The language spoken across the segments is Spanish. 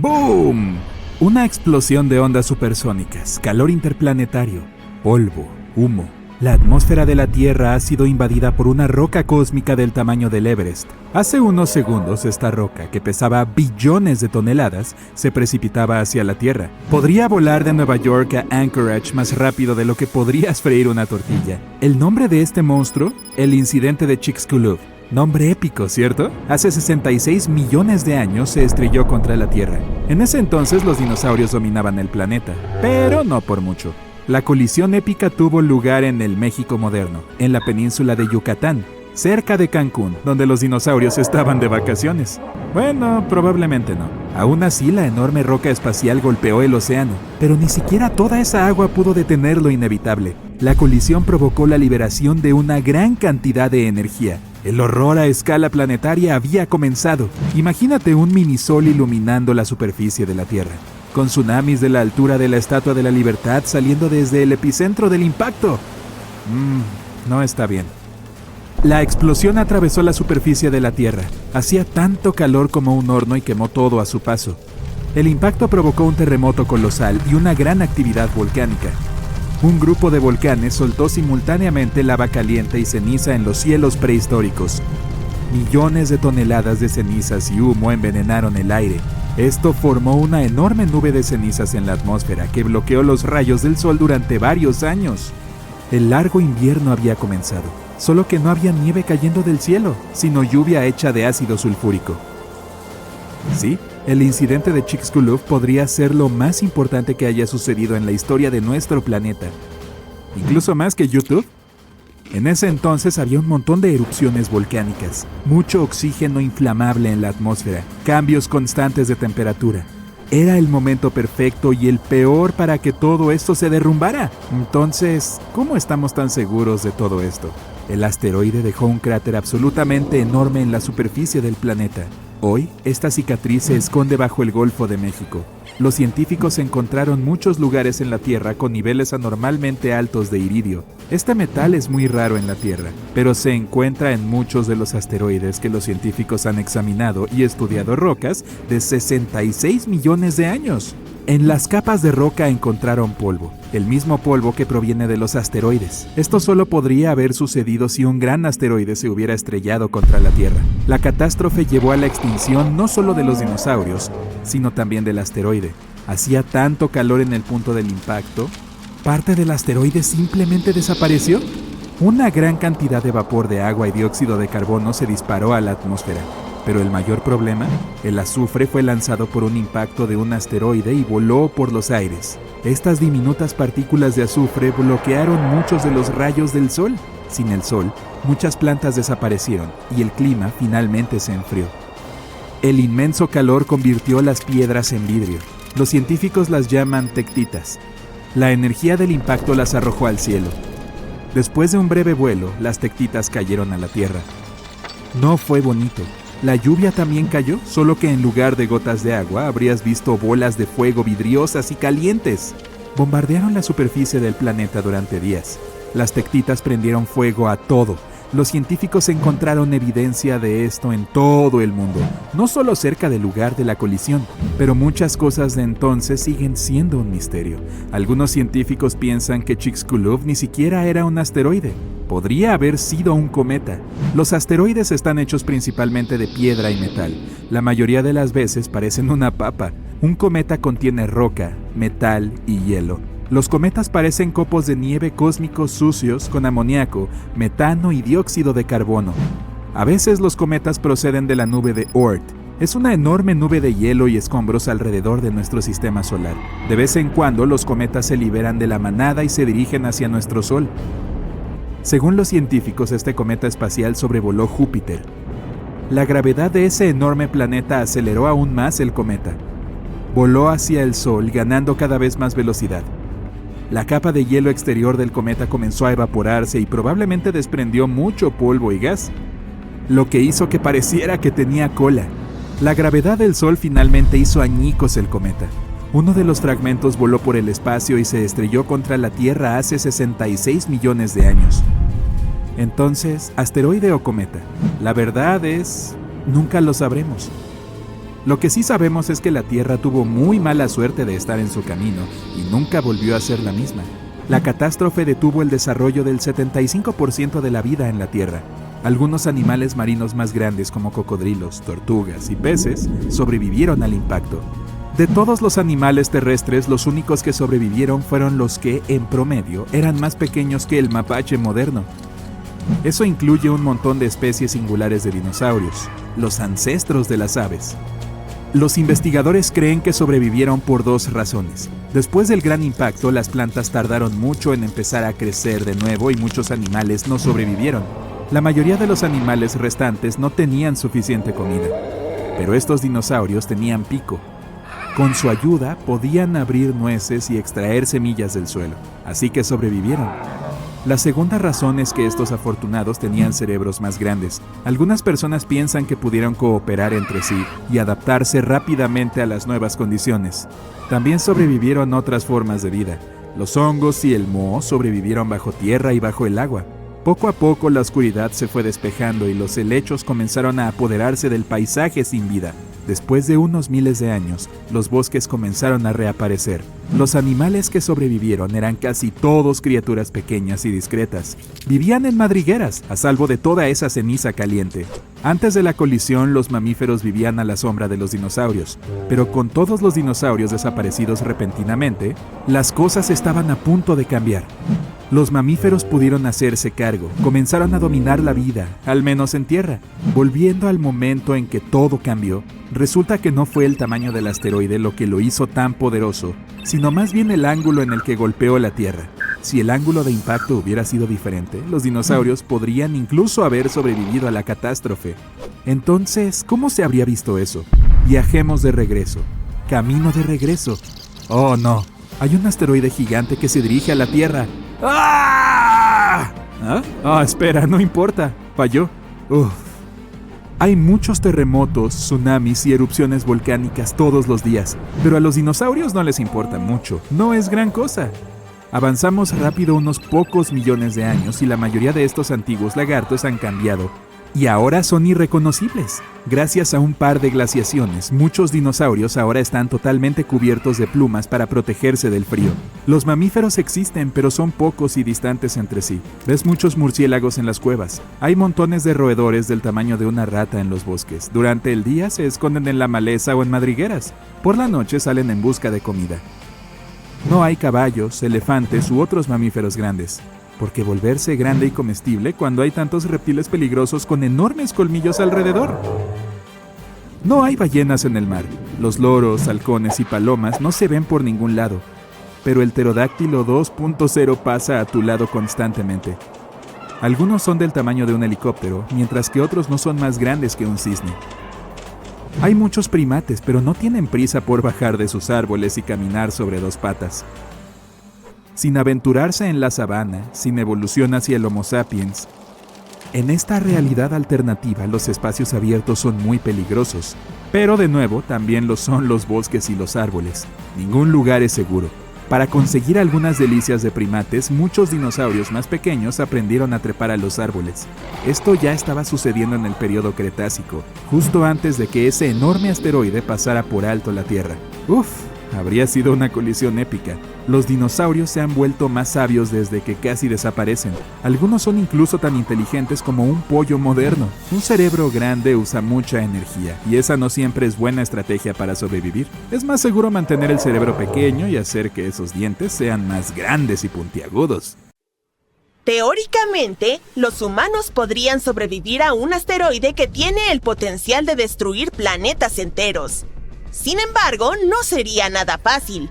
¡Boom! Una explosión de ondas supersónicas, calor interplanetario, polvo, humo. La atmósfera de la Tierra ha sido invadida por una roca cósmica del tamaño del Everest. Hace unos segundos esta roca, que pesaba billones de toneladas, se precipitaba hacia la Tierra. Podría volar de Nueva York a Anchorage más rápido de lo que podrías freír una tortilla. El nombre de este monstruo, el incidente de Chicxulub. Nombre épico, ¿cierto? Hace 66 millones de años se estrelló contra la Tierra. En ese entonces los dinosaurios dominaban el planeta, pero no por mucho. La colisión épica tuvo lugar en el México moderno, en la península de Yucatán, cerca de Cancún, donde los dinosaurios estaban de vacaciones. Bueno, probablemente no. Aún así, la enorme roca espacial golpeó el océano, pero ni siquiera toda esa agua pudo detener lo inevitable. La colisión provocó la liberación de una gran cantidad de energía. El horror a escala planetaria había comenzado. Imagínate un minisol iluminando la superficie de la Tierra, con tsunamis de la altura de la Estatua de la Libertad saliendo desde el epicentro del impacto. No está bien. La explosión atravesó la superficie de la Tierra. Hacía tanto calor como un horno y quemó todo a su paso. El impacto provocó un terremoto colosal y una gran actividad volcánica. Un grupo de volcanes soltó simultáneamente lava caliente y ceniza en los cielos prehistóricos. Millones de toneladas de cenizas y humo envenenaron el aire. Esto formó una enorme nube de cenizas en la atmósfera que bloqueó los rayos del sol durante varios años. El largo invierno había comenzado, solo que no había nieve cayendo del cielo, sino lluvia hecha de ácido sulfúrico. Sí, el incidente de Chicxulub podría ser lo más importante que haya sucedido en la historia de nuestro planeta. Incluso más que YouTube. En ese entonces había un montón de erupciones volcánicas, mucho oxígeno inflamable en la atmósfera, cambios constantes de temperatura. Era el momento perfecto y el peor para que todo esto se derrumbara. Entonces, ¿cómo estamos tan seguros de todo esto? El asteroide dejó un cráter absolutamente enorme en la superficie del planeta. Hoy, esta cicatriz se esconde bajo el Golfo de México. Los científicos encontraron muchos lugares en la Tierra con niveles anormalmente altos de iridio. Este metal es muy raro en la Tierra, pero se encuentra en muchos de los asteroides que los científicos han examinado y estudiado rocas de 66 millones de años. En las capas de roca encontraron polvo, el mismo polvo que proviene de los asteroides. Esto solo podría haber sucedido si un gran asteroide se hubiera estrellado contra la Tierra. La catástrofe llevó a la extinción no solo de los dinosaurios, sino también del asteroide. Hacía tanto calor en el punto del impacto, ¿parte del asteroide simplemente desapareció? Una gran cantidad de vapor de agua y dióxido de carbono se disparó a la atmósfera. Pero el mayor problema, el azufre fue lanzado por un impacto de un asteroide y voló por los aires. Estas diminutas partículas de azufre bloquearon muchos de los rayos del sol. Sin el sol, muchas plantas desaparecieron y el clima finalmente se enfrió. El inmenso calor convirtió las piedras en vidrio. Los científicos las llaman tectitas. La energía del impacto las arrojó al cielo. Después de un breve vuelo, las tectitas cayeron a la Tierra. No fue bonito. La lluvia también cayó, solo que en lugar de gotas de agua habrías visto bolas de fuego vidriosas y calientes. Bombardearon la superficie del planeta durante días. Las tectitas prendieron fuego a todo. Los científicos encontraron evidencia de esto en todo el mundo, no solo cerca del lugar de la colisión, pero muchas cosas de entonces siguen siendo un misterio. Algunos científicos piensan que Chicxulub ni siquiera era un asteroide. Podría haber sido un cometa. Los asteroides están hechos principalmente de piedra y metal. La mayoría de las veces parecen una papa. Un cometa contiene roca, metal y hielo. Los cometas parecen copos de nieve cósmicos sucios con amoníaco, metano y dióxido de carbono. A veces los cometas proceden de la nube de Oort. Es una enorme nube de hielo y escombros alrededor de nuestro sistema solar. De vez en cuando los cometas se liberan de la manada y se dirigen hacia nuestro Sol. Según los científicos, este cometa espacial sobrevoló Júpiter. La gravedad de ese enorme planeta aceleró aún más el cometa. Voló hacia el Sol, ganando cada vez más velocidad. La capa de hielo exterior del cometa comenzó a evaporarse y probablemente desprendió mucho polvo y gas, lo que hizo que pareciera que tenía cola. La gravedad del Sol finalmente hizo añicos el cometa. Uno de los fragmentos voló por el espacio y se estrelló contra la Tierra hace 66 millones de años. Entonces, ¿asteroide o cometa? La verdad es, nunca lo sabremos. Lo que sí sabemos es que la Tierra tuvo muy mala suerte de estar en su camino y nunca volvió a ser la misma. La catástrofe detuvo el desarrollo del 75% de la vida en la Tierra. Algunos animales marinos más grandes como cocodrilos, tortugas y peces sobrevivieron al impacto. De todos los animales terrestres, los únicos que sobrevivieron fueron los que, en promedio, eran más pequeños que el mapache moderno. Eso incluye un montón de especies singulares de dinosaurios, los ancestros de las aves. Los investigadores creen que sobrevivieron por dos razones. Después del gran impacto, las plantas tardaron mucho en empezar a crecer de nuevo y muchos animales no sobrevivieron. La mayoría de los animales restantes no tenían suficiente comida, pero estos dinosaurios tenían pico. Con su ayuda podían abrir nueces y extraer semillas del suelo, así que sobrevivieron. La segunda razón es que estos afortunados tenían cerebros más grandes. Algunas personas piensan que pudieron cooperar entre sí y adaptarse rápidamente a las nuevas condiciones. También sobrevivieron otras formas de vida. Los hongos y el moho sobrevivieron bajo tierra y bajo el agua. Poco a poco la oscuridad se fue despejando y los helechos comenzaron a apoderarse del paisaje sin vida. Después de unos miles de años, los bosques comenzaron a reaparecer. Los animales que sobrevivieron eran casi todos criaturas pequeñas y discretas. Vivían en madrigueras, a salvo de toda esa ceniza caliente. Antes de la colisión, los mamíferos vivían a la sombra de los dinosaurios, pero con todos los dinosaurios desaparecidos repentinamente, las cosas estaban a punto de cambiar. Los mamíferos pudieron hacerse cargo, comenzaron a dominar la vida, al menos en tierra. Volviendo al momento en que todo cambió, resulta que no fue el tamaño del asteroide lo que lo hizo tan poderoso, sino más bien el ángulo en el que golpeó la Tierra. Si el ángulo de impacto hubiera sido diferente, los dinosaurios podrían incluso haber sobrevivido a la catástrofe. Entonces, ¿cómo se habría visto eso? Viajemos de regreso. Camino de regreso. Oh no, hay un asteroide gigante que se dirige a la Tierra. ¡Ah! Espera, no importa. Falló. Hay muchos terremotos, tsunamis y erupciones volcánicas todos los días, pero a los dinosaurios no les importa mucho. No es gran cosa. Avanzamos rápido unos pocos millones de años y la mayoría de estos antiguos lagartos han cambiado y ahora son irreconocibles. Gracias a un par de glaciaciones, muchos dinosaurios ahora están totalmente cubiertos de plumas para protegerse del frío. Los mamíferos existen, pero son pocos y distantes entre sí. Ves muchos murciélagos en las cuevas. Hay montones de roedores del tamaño de una rata en los bosques. Durante el día se esconden en la maleza o en madrigueras. Por la noche salen en busca de comida. No hay caballos, elefantes u otros mamíferos grandes. ¿Por qué volverse grande y comestible cuando hay tantos reptiles peligrosos con enormes colmillos alrededor? No hay ballenas en el mar. Los loros, halcones y palomas no se ven por ningún lado. Pero el pterodáctilo 2.0 pasa a tu lado constantemente. Algunos son del tamaño de un helicóptero, mientras que otros no son más grandes que un cisne. Hay muchos primates, pero no tienen prisa por bajar de sus árboles y caminar sobre dos patas. Sin aventurarse en la sabana, sin evolución hacia el Homo sapiens, en esta realidad alternativa los espacios abiertos son muy peligrosos. Pero de nuevo, también lo son los bosques y los árboles. Ningún lugar es seguro. Para conseguir algunas delicias de primates, muchos dinosaurios más pequeños aprendieron a trepar a los árboles. Esto ya estaba sucediendo en el periodo Cretácico, justo antes de que ese enorme asteroide pasara por alto la Tierra. Habría sido una colisión épica. Los dinosaurios se han vuelto más sabios desde que casi desaparecen. Algunos son incluso tan inteligentes como un pollo moderno. Un cerebro grande usa mucha energía, y esa no siempre es buena estrategia para sobrevivir. Es más seguro mantener el cerebro pequeño y hacer que esos dientes sean más grandes y puntiagudos. Teóricamente, los humanos podrían sobrevivir a un asteroide que tiene el potencial de destruir planetas enteros. Sin embargo, no sería nada fácil.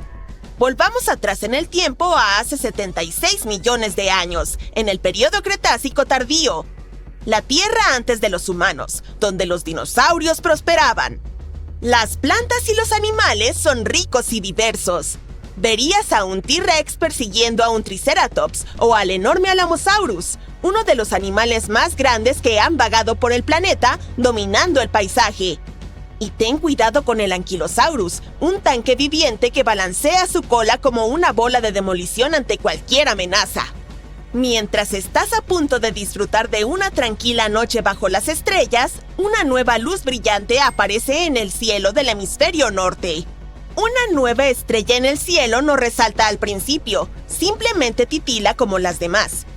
Volvamos atrás en el tiempo a hace 76 millones de años, en el periodo Cretácico tardío. La Tierra antes de los humanos, donde los dinosaurios prosperaban. Las plantas y los animales son ricos y diversos. Verías a un T-Rex persiguiendo a un Triceratops o al enorme Alamosaurus, uno de los animales más grandes que han vagado por el planeta, dominando el paisaje. Y ten cuidado con el Ankylosaurus, un tanque viviente que balancea su cola como una bola de demolición ante cualquier amenaza. Mientras estás a punto de disfrutar de una tranquila noche bajo las estrellas, una nueva luz brillante aparece en el cielo del hemisferio norte. Una nueva estrella en el cielo no resalta al principio, simplemente titila como las demás.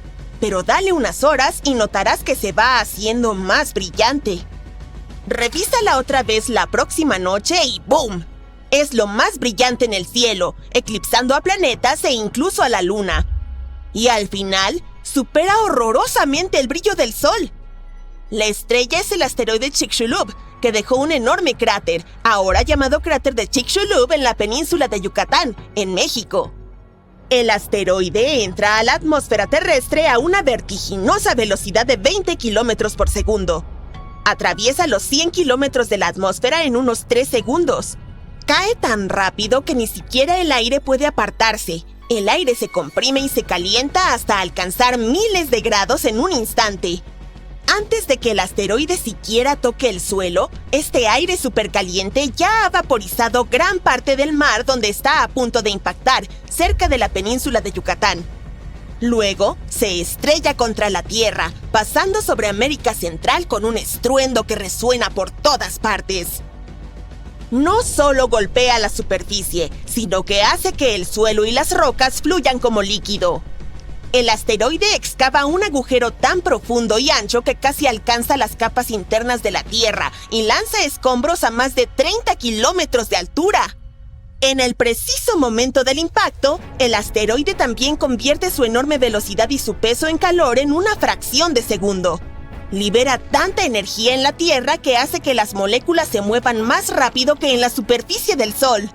Pero dale unas horas y notarás que se va haciendo más brillante. Revísala otra vez la próxima noche y ¡boom! Es lo más brillante en el cielo, eclipsando a planetas e incluso a la luna. Y al final, supera horrorosamente el brillo del Sol. La estrella es el asteroide Chicxulub, que dejó un enorme cráter, ahora llamado cráter de Chicxulub en la península de Yucatán, en México. El asteroide entra a la atmósfera terrestre a una vertiginosa velocidad de 20 kilómetros por segundo. Atraviesa los 100 kilómetros de la atmósfera en unos 3 segundos. Cae tan rápido que ni siquiera el aire puede apartarse. El aire se comprime y se calienta hasta alcanzar miles de grados en un instante. Antes de que el asteroide siquiera toque el suelo, este aire supercaliente ya ha vaporizado gran parte del mar donde está a punto de impactar, cerca de la península de Yucatán. Luego, se estrella contra la Tierra, pasando sobre América Central con un estruendo que resuena por todas partes. No solo golpea la superficie, sino que hace que el suelo y las rocas fluyan como líquido. El asteroide excava un agujero tan profundo y ancho que casi alcanza las capas internas de la Tierra y lanza escombros a más de 30 kilómetros de altura. En el preciso momento del impacto, el asteroide también convierte su enorme velocidad y su peso en calor en una fracción de segundo. Libera tanta energía en la Tierra que hace que las moléculas se muevan más rápido que en la superficie del Sol.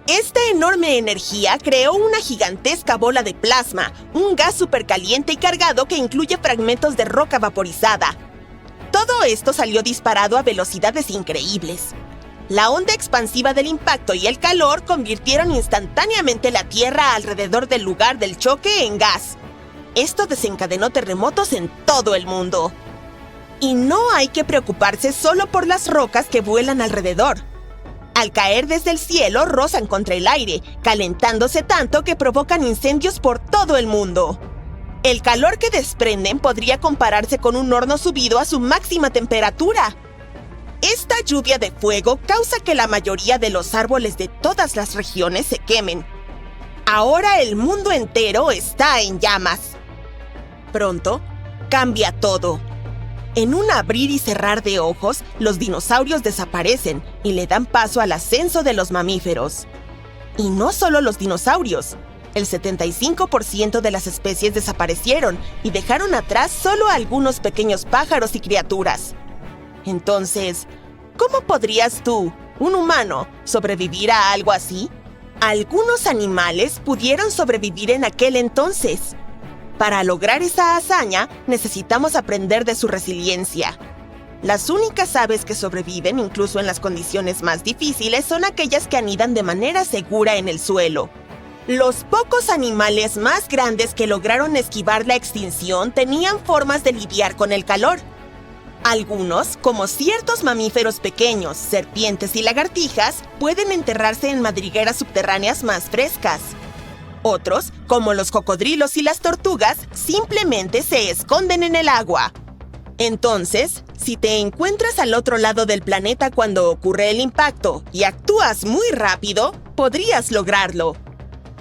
Esta enorme energía creó una gigantesca bola de plasma, un gas supercaliente y cargado que incluye fragmentos de roca vaporizada. Todo esto salió disparado a velocidades increíbles. La onda expansiva del impacto y el calor convirtieron instantáneamente la Tierra alrededor del lugar del choque en gas. Esto desencadenó terremotos en todo el mundo. Y no hay que preocuparse solo por las rocas que vuelan alrededor. Al caer desde el cielo, rozan contra el aire, calentándose tanto que provocan incendios por todo el mundo. El calor que desprenden podría compararse con un horno subido a su máxima temperatura. Esta lluvia de fuego causa que la mayoría de los árboles de todas las regiones se quemen. Ahora el mundo entero está en llamas. Pronto, cambia todo. En un abrir y cerrar de ojos, los dinosaurios desaparecen y le dan paso al ascenso de los mamíferos. Y no solo los dinosaurios. El 75% de las especies desaparecieron y dejaron atrás solo algunos pequeños pájaros y criaturas. Entonces, ¿cómo podrías tú, un humano, sobrevivir a algo así? Algunos animales pudieron sobrevivir en aquel entonces. Para lograr esa hazaña, necesitamos aprender de su resiliencia. Las únicas aves que sobreviven, incluso en las condiciones más difíciles, son aquellas que anidan de manera segura en el suelo. Los pocos animales más grandes que lograron esquivar la extinción tenían formas de lidiar con el calor. Algunos, como ciertos mamíferos pequeños, serpientes y lagartijas, pueden enterrarse en madrigueras subterráneas más frescas. Otros, como los cocodrilos y las tortugas, simplemente se esconden en el agua. Entonces, si te encuentras al otro lado del planeta cuando ocurre el impacto y actúas muy rápido, podrías lograrlo.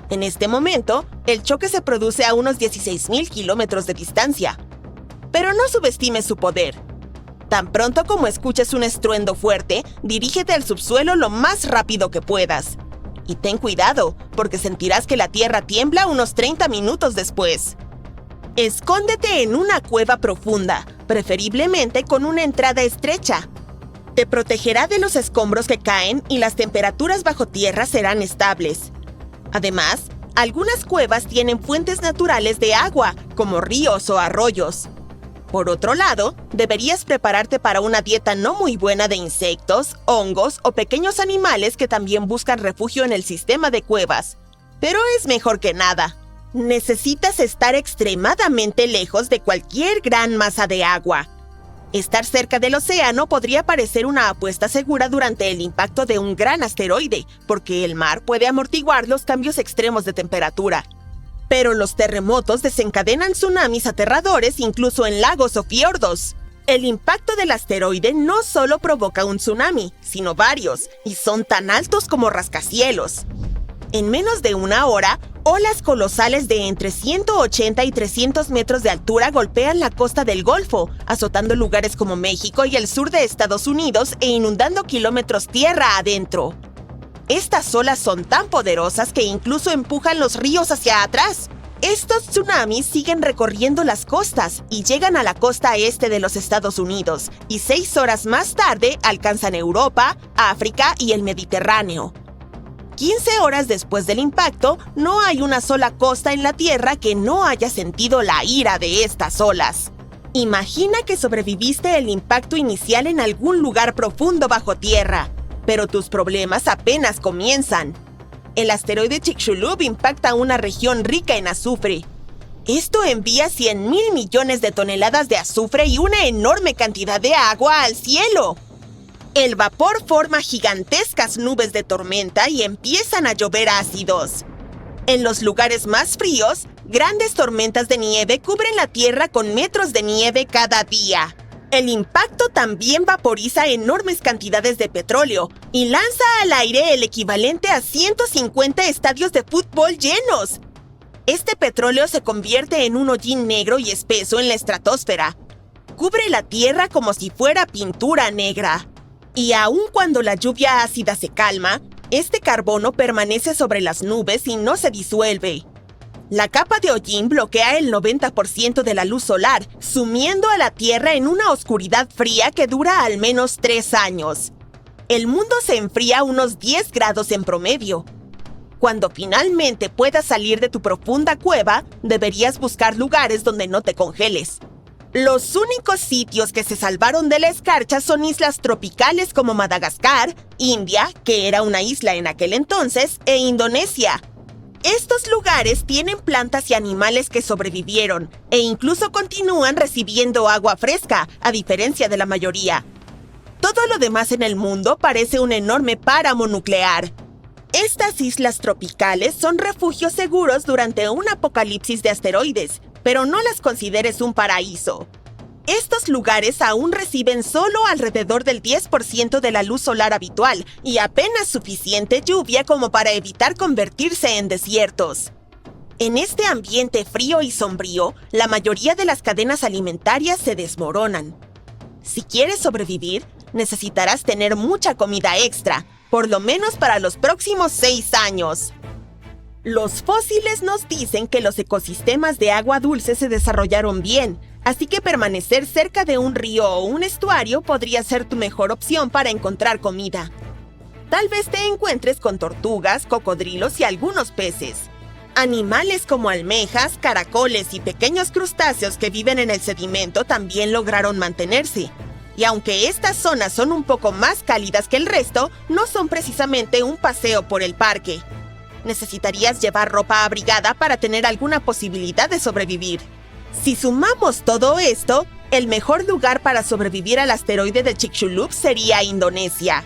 En este momento, el choque se produce a unos 16,000 kilómetros de distancia. Pero no subestimes su poder. Tan pronto como escuches un estruendo fuerte, dirígete al subsuelo lo más rápido que puedas. Y ten cuidado, porque sentirás que la Tierra tiembla unos 30 minutos después. Escóndete en una cueva profunda, preferiblemente con una entrada estrecha. Te protegerá de los escombros que caen y las temperaturas bajo tierra serán estables. Además, algunas cuevas tienen fuentes naturales de agua, como ríos o arroyos. Por otro lado, deberías prepararte para una dieta no muy buena de insectos, hongos o pequeños animales que también buscan refugio en el sistema de cuevas. Pero es mejor que nada. Necesitas estar extremadamente lejos de cualquier gran masa de agua. Estar cerca del océano podría parecer una apuesta segura durante el impacto de un gran asteroide, porque el mar puede amortiguar los cambios extremos de temperatura. Pero los terremotos desencadenan tsunamis aterradores incluso en lagos o fiordos. El impacto del asteroide no solo provoca un tsunami, sino varios, y son tan altos como rascacielos. En menos de una hora, olas colosales de entre 180 y 300 metros de altura golpean la costa del Golfo, azotando lugares como México y el sur de Estados Unidos e inundando kilómetros tierra adentro. Estas olas son tan poderosas que incluso empujan los ríos hacia atrás. Estos tsunamis siguen recorriendo las costas y llegan a la costa este de los Estados Unidos, y 6 horas más tarde alcanzan Europa, África y el Mediterráneo. 15 horas después del impacto, no hay una sola costa en la Tierra que no haya sentido la ira de estas olas. Imagina que sobreviviste el impacto inicial en algún lugar profundo bajo tierra, pero tus problemas apenas comienzan. El asteroide Chicxulub impacta una región rica en azufre. Esto envía 100,000 millones de toneladas de azufre y una enorme cantidad de agua al cielo. El vapor forma gigantescas nubes de tormenta y empiezan a llover ácidos. En los lugares más fríos, grandes tormentas de nieve cubren la Tierra con metros de nieve cada día. El impacto también vaporiza enormes cantidades de petróleo y lanza al aire el equivalente a 150 estadios de fútbol llenos. Este petróleo se convierte en un hollín negro y espeso en la estratosfera. Cubre la Tierra como si fuera pintura negra. Y aun cuando la lluvia ácida se calma, este carbono permanece sobre las nubes y no se disuelve. La capa de hollín bloquea el 90% de la luz solar, sumiendo a la Tierra en una oscuridad fría que dura al menos 3 años. El mundo se enfría unos 10 grados en promedio. Cuando finalmente puedas salir de tu profunda cueva, deberías buscar lugares donde no te congeles. Los únicos sitios que se salvaron de la escarcha son islas tropicales como Madagascar, India, que era una isla en aquel entonces, e Indonesia. Estos lugares tienen plantas y animales que sobrevivieron e incluso continúan recibiendo agua fresca, a diferencia de la mayoría. Todo lo demás en el mundo parece un enorme páramo nuclear. Estas islas tropicales son refugios seguros durante un apocalipsis de asteroides, pero no las consideres un paraíso. Estos lugares aún reciben solo alrededor del 10% de la luz solar habitual y apenas suficiente lluvia como para evitar convertirse en desiertos. En este ambiente frío y sombrío, la mayoría de las cadenas alimentarias se desmoronan. Si quieres sobrevivir, necesitarás tener mucha comida extra, por lo menos para los próximos 6 años. Los fósiles nos dicen que los ecosistemas de agua dulce se desarrollaron bien, así que permanecer cerca de un río o un estuario podría ser tu mejor opción para encontrar comida. Tal vez te encuentres con tortugas, cocodrilos y algunos peces. Animales como almejas, caracoles y pequeños crustáceos que viven en el sedimento también lograron mantenerse. Y aunque estas zonas son un poco más cálidas que el resto, no son precisamente un paseo por el parque. Necesitarías llevar ropa abrigada para tener alguna posibilidad de sobrevivir. Si sumamos todo esto, el mejor lugar para sobrevivir al asteroide de Chicxulub sería Indonesia.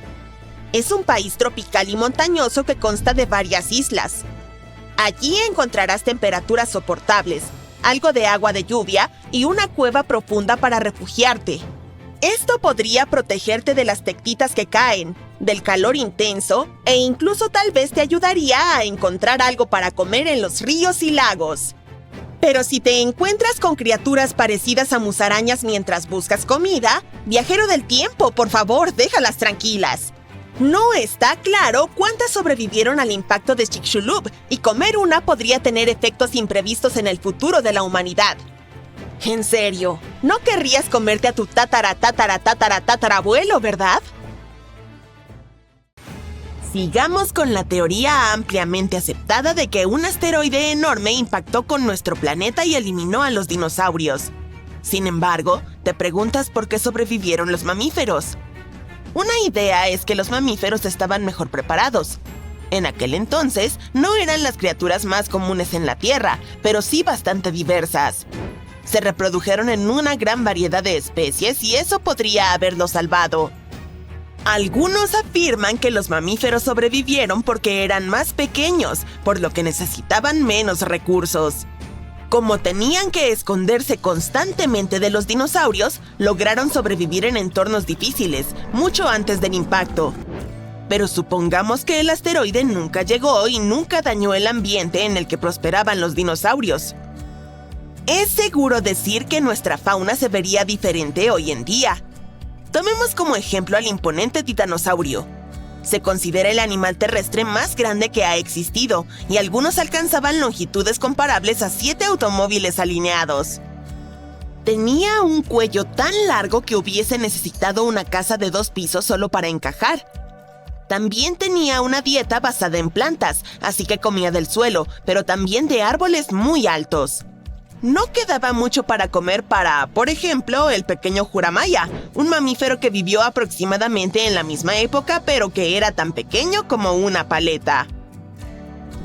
Es un país tropical y montañoso que consta de varias islas. Allí encontrarás temperaturas soportables, algo de agua de lluvia y una cueva profunda para refugiarte. Esto podría protegerte de las tectitas que caen, del calor intenso e incluso tal vez te ayudaría a encontrar algo para comer en los ríos y lagos. Pero si te encuentras con criaturas parecidas a musarañas mientras buscas comida, viajero del tiempo, por favor, déjalas tranquilas. No está claro cuántas sobrevivieron al impacto de Chicxulub y comer una podría tener efectos imprevistos en el futuro de la humanidad. En serio, no querrías comerte a tu tatarabuelo, ¿verdad? Sigamos con la teoría ampliamente aceptada de que un asteroide enorme impactó con nuestro planeta y eliminó a los dinosaurios. Sin embargo, te preguntas por qué sobrevivieron los mamíferos. Una idea es que los mamíferos estaban mejor preparados. En aquel entonces, no eran las criaturas más comunes en la Tierra, pero sí bastante diversas. Se reprodujeron en una gran variedad de especies y eso podría haberlos salvado. Algunos afirman que los mamíferos sobrevivieron porque eran más pequeños, por lo que necesitaban menos recursos. Como tenían que esconderse constantemente de los dinosaurios, lograron sobrevivir en entornos difíciles, mucho antes del impacto. Pero supongamos que el asteroide nunca llegó y nunca dañó el ambiente en el que prosperaban los dinosaurios. Es seguro decir que nuestra fauna se vería diferente hoy en día. Tomemos como ejemplo al imponente titanosaurio. Se considera el animal terrestre más grande que ha existido, y algunos alcanzaban longitudes comparables a 7 automóviles alineados. Tenía un cuello tan largo que hubiese necesitado una casa de 2 pisos solo para encajar. También tenía una dieta basada en plantas, así que comía del suelo, pero también de árboles muy altos. No quedaba mucho para comer para, por ejemplo, el pequeño Juramaya, un mamífero que vivió aproximadamente en la misma época, pero que era tan pequeño como una paleta.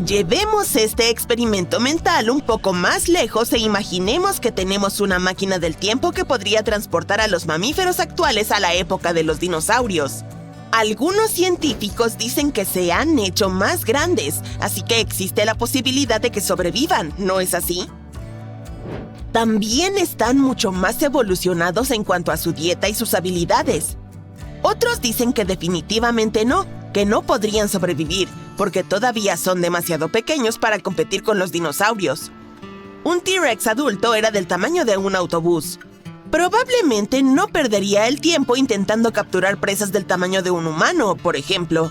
Llevemos este experimento mental un poco más lejos e imaginemos que tenemos una máquina del tiempo que podría transportar a los mamíferos actuales a la época de los dinosaurios. Algunos científicos dicen que se han hecho más grandes, así que existe la posibilidad de que sobrevivan, ¿no es así? También están mucho más evolucionados en cuanto a su dieta y sus habilidades. Otros dicen que definitivamente no, que no podrían sobrevivir, porque todavía son demasiado pequeños para competir con los dinosaurios. Un T-Rex adulto era del tamaño de un autobús. Probablemente no perdería el tiempo intentando capturar presas del tamaño de un humano, por ejemplo.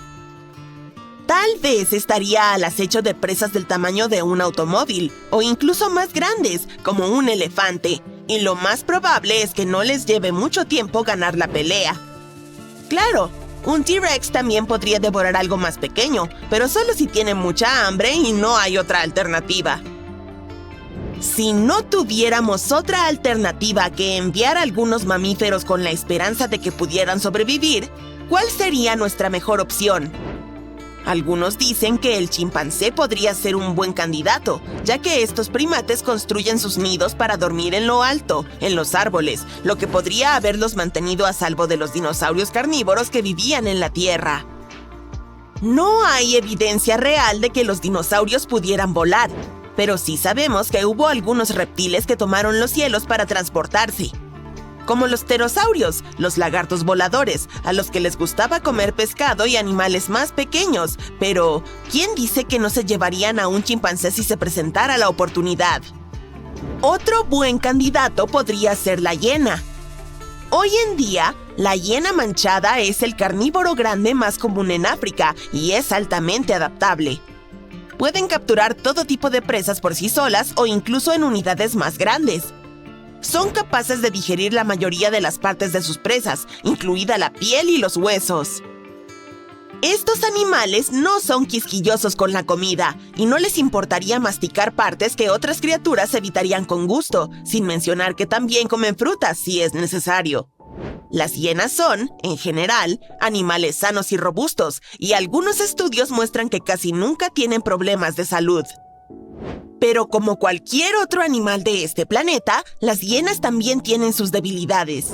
Tal vez estaría al acecho de presas del tamaño de un automóvil, o incluso más grandes, como un elefante, y lo más probable es que no les lleve mucho tiempo ganar la pelea. Claro, un T-Rex también podría devorar algo más pequeño, pero solo si tiene mucha hambre y no hay otra alternativa. Si no tuviéramos otra alternativa que enviar a algunos mamíferos con la esperanza de que pudieran sobrevivir, ¿cuál sería nuestra mejor opción? Algunos dicen que el chimpancé podría ser un buen candidato, ya que estos primates construyen sus nidos para dormir en lo alto, en los árboles, lo que podría haberlos mantenido a salvo de los dinosaurios carnívoros que vivían en la Tierra. No hay evidencia real de que los dinosaurios pudieran volar, pero sí sabemos que hubo algunos reptiles que tomaron los cielos para transportarse. Como los pterosaurios, los lagartos voladores, a los que les gustaba comer pescado y animales más pequeños, pero ¿quién dice que no se llevarían a un chimpancé si se presentara la oportunidad? Otro buen candidato podría ser la hiena. Hoy en día, la hiena manchada es el carnívoro grande más común en África y es altamente adaptable. Pueden capturar todo tipo de presas por sí solas o incluso en unidades más grandes. Son capaces de digerir la mayoría de las partes de sus presas, incluida la piel y los huesos. Estos animales no son quisquillosos con la comida y no les importaría masticar partes que otras criaturas evitarían con gusto, sin mencionar que también comen frutas si es necesario. Las hienas son, en general, animales sanos y robustos, y algunos estudios muestran que casi nunca tienen problemas de salud. Pero como cualquier otro animal de este planeta, las hienas también tienen sus debilidades.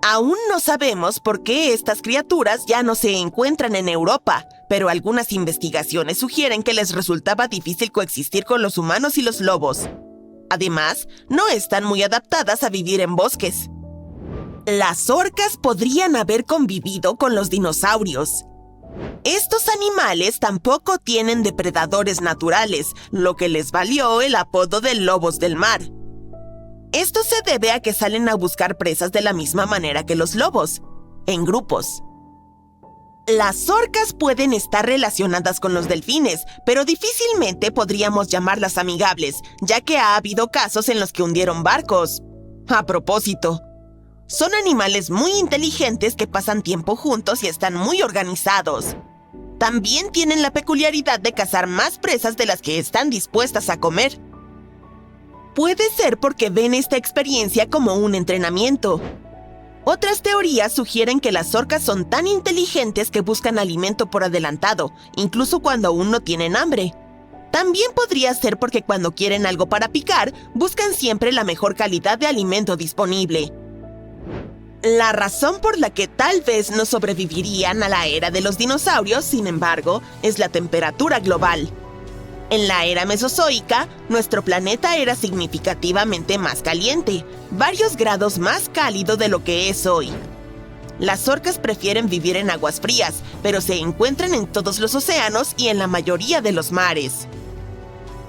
Aún no sabemos por qué estas criaturas ya no se encuentran en Europa, pero algunas investigaciones sugieren que les resultaba difícil coexistir con los humanos y los lobos. Además, no están muy adaptadas a vivir en bosques. Las orcas podrían haber convivido con los dinosaurios. Estos animales tampoco tienen depredadores naturales, lo que les valió el apodo de lobos del mar. Esto se debe a que salen a buscar presas de la misma manera que los lobos, en grupos. Las orcas pueden estar relacionadas con los delfines, pero difícilmente podríamos llamarlas amigables, ya que ha habido casos en los que hundieron barcos. A propósito, son animales muy inteligentes que pasan tiempo juntos y están muy organizados. También tienen la peculiaridad de cazar más presas de las que están dispuestas a comer. Puede ser porque ven esta experiencia como un entrenamiento. Otras teorías sugieren que las orcas son tan inteligentes que buscan alimento por adelantado, incluso cuando aún no tienen hambre. También podría ser porque cuando quieren algo para picar, buscan siempre la mejor calidad de alimento disponible. La razón por la que tal vez no sobrevivirían a la era de los dinosaurios, sin embargo, es la temperatura global. En la era mesozoica, nuestro planeta era significativamente más caliente, varios grados más cálido de lo que es hoy. Las orcas prefieren vivir en aguas frías, pero se encuentran en todos los océanos y en la mayoría de los mares.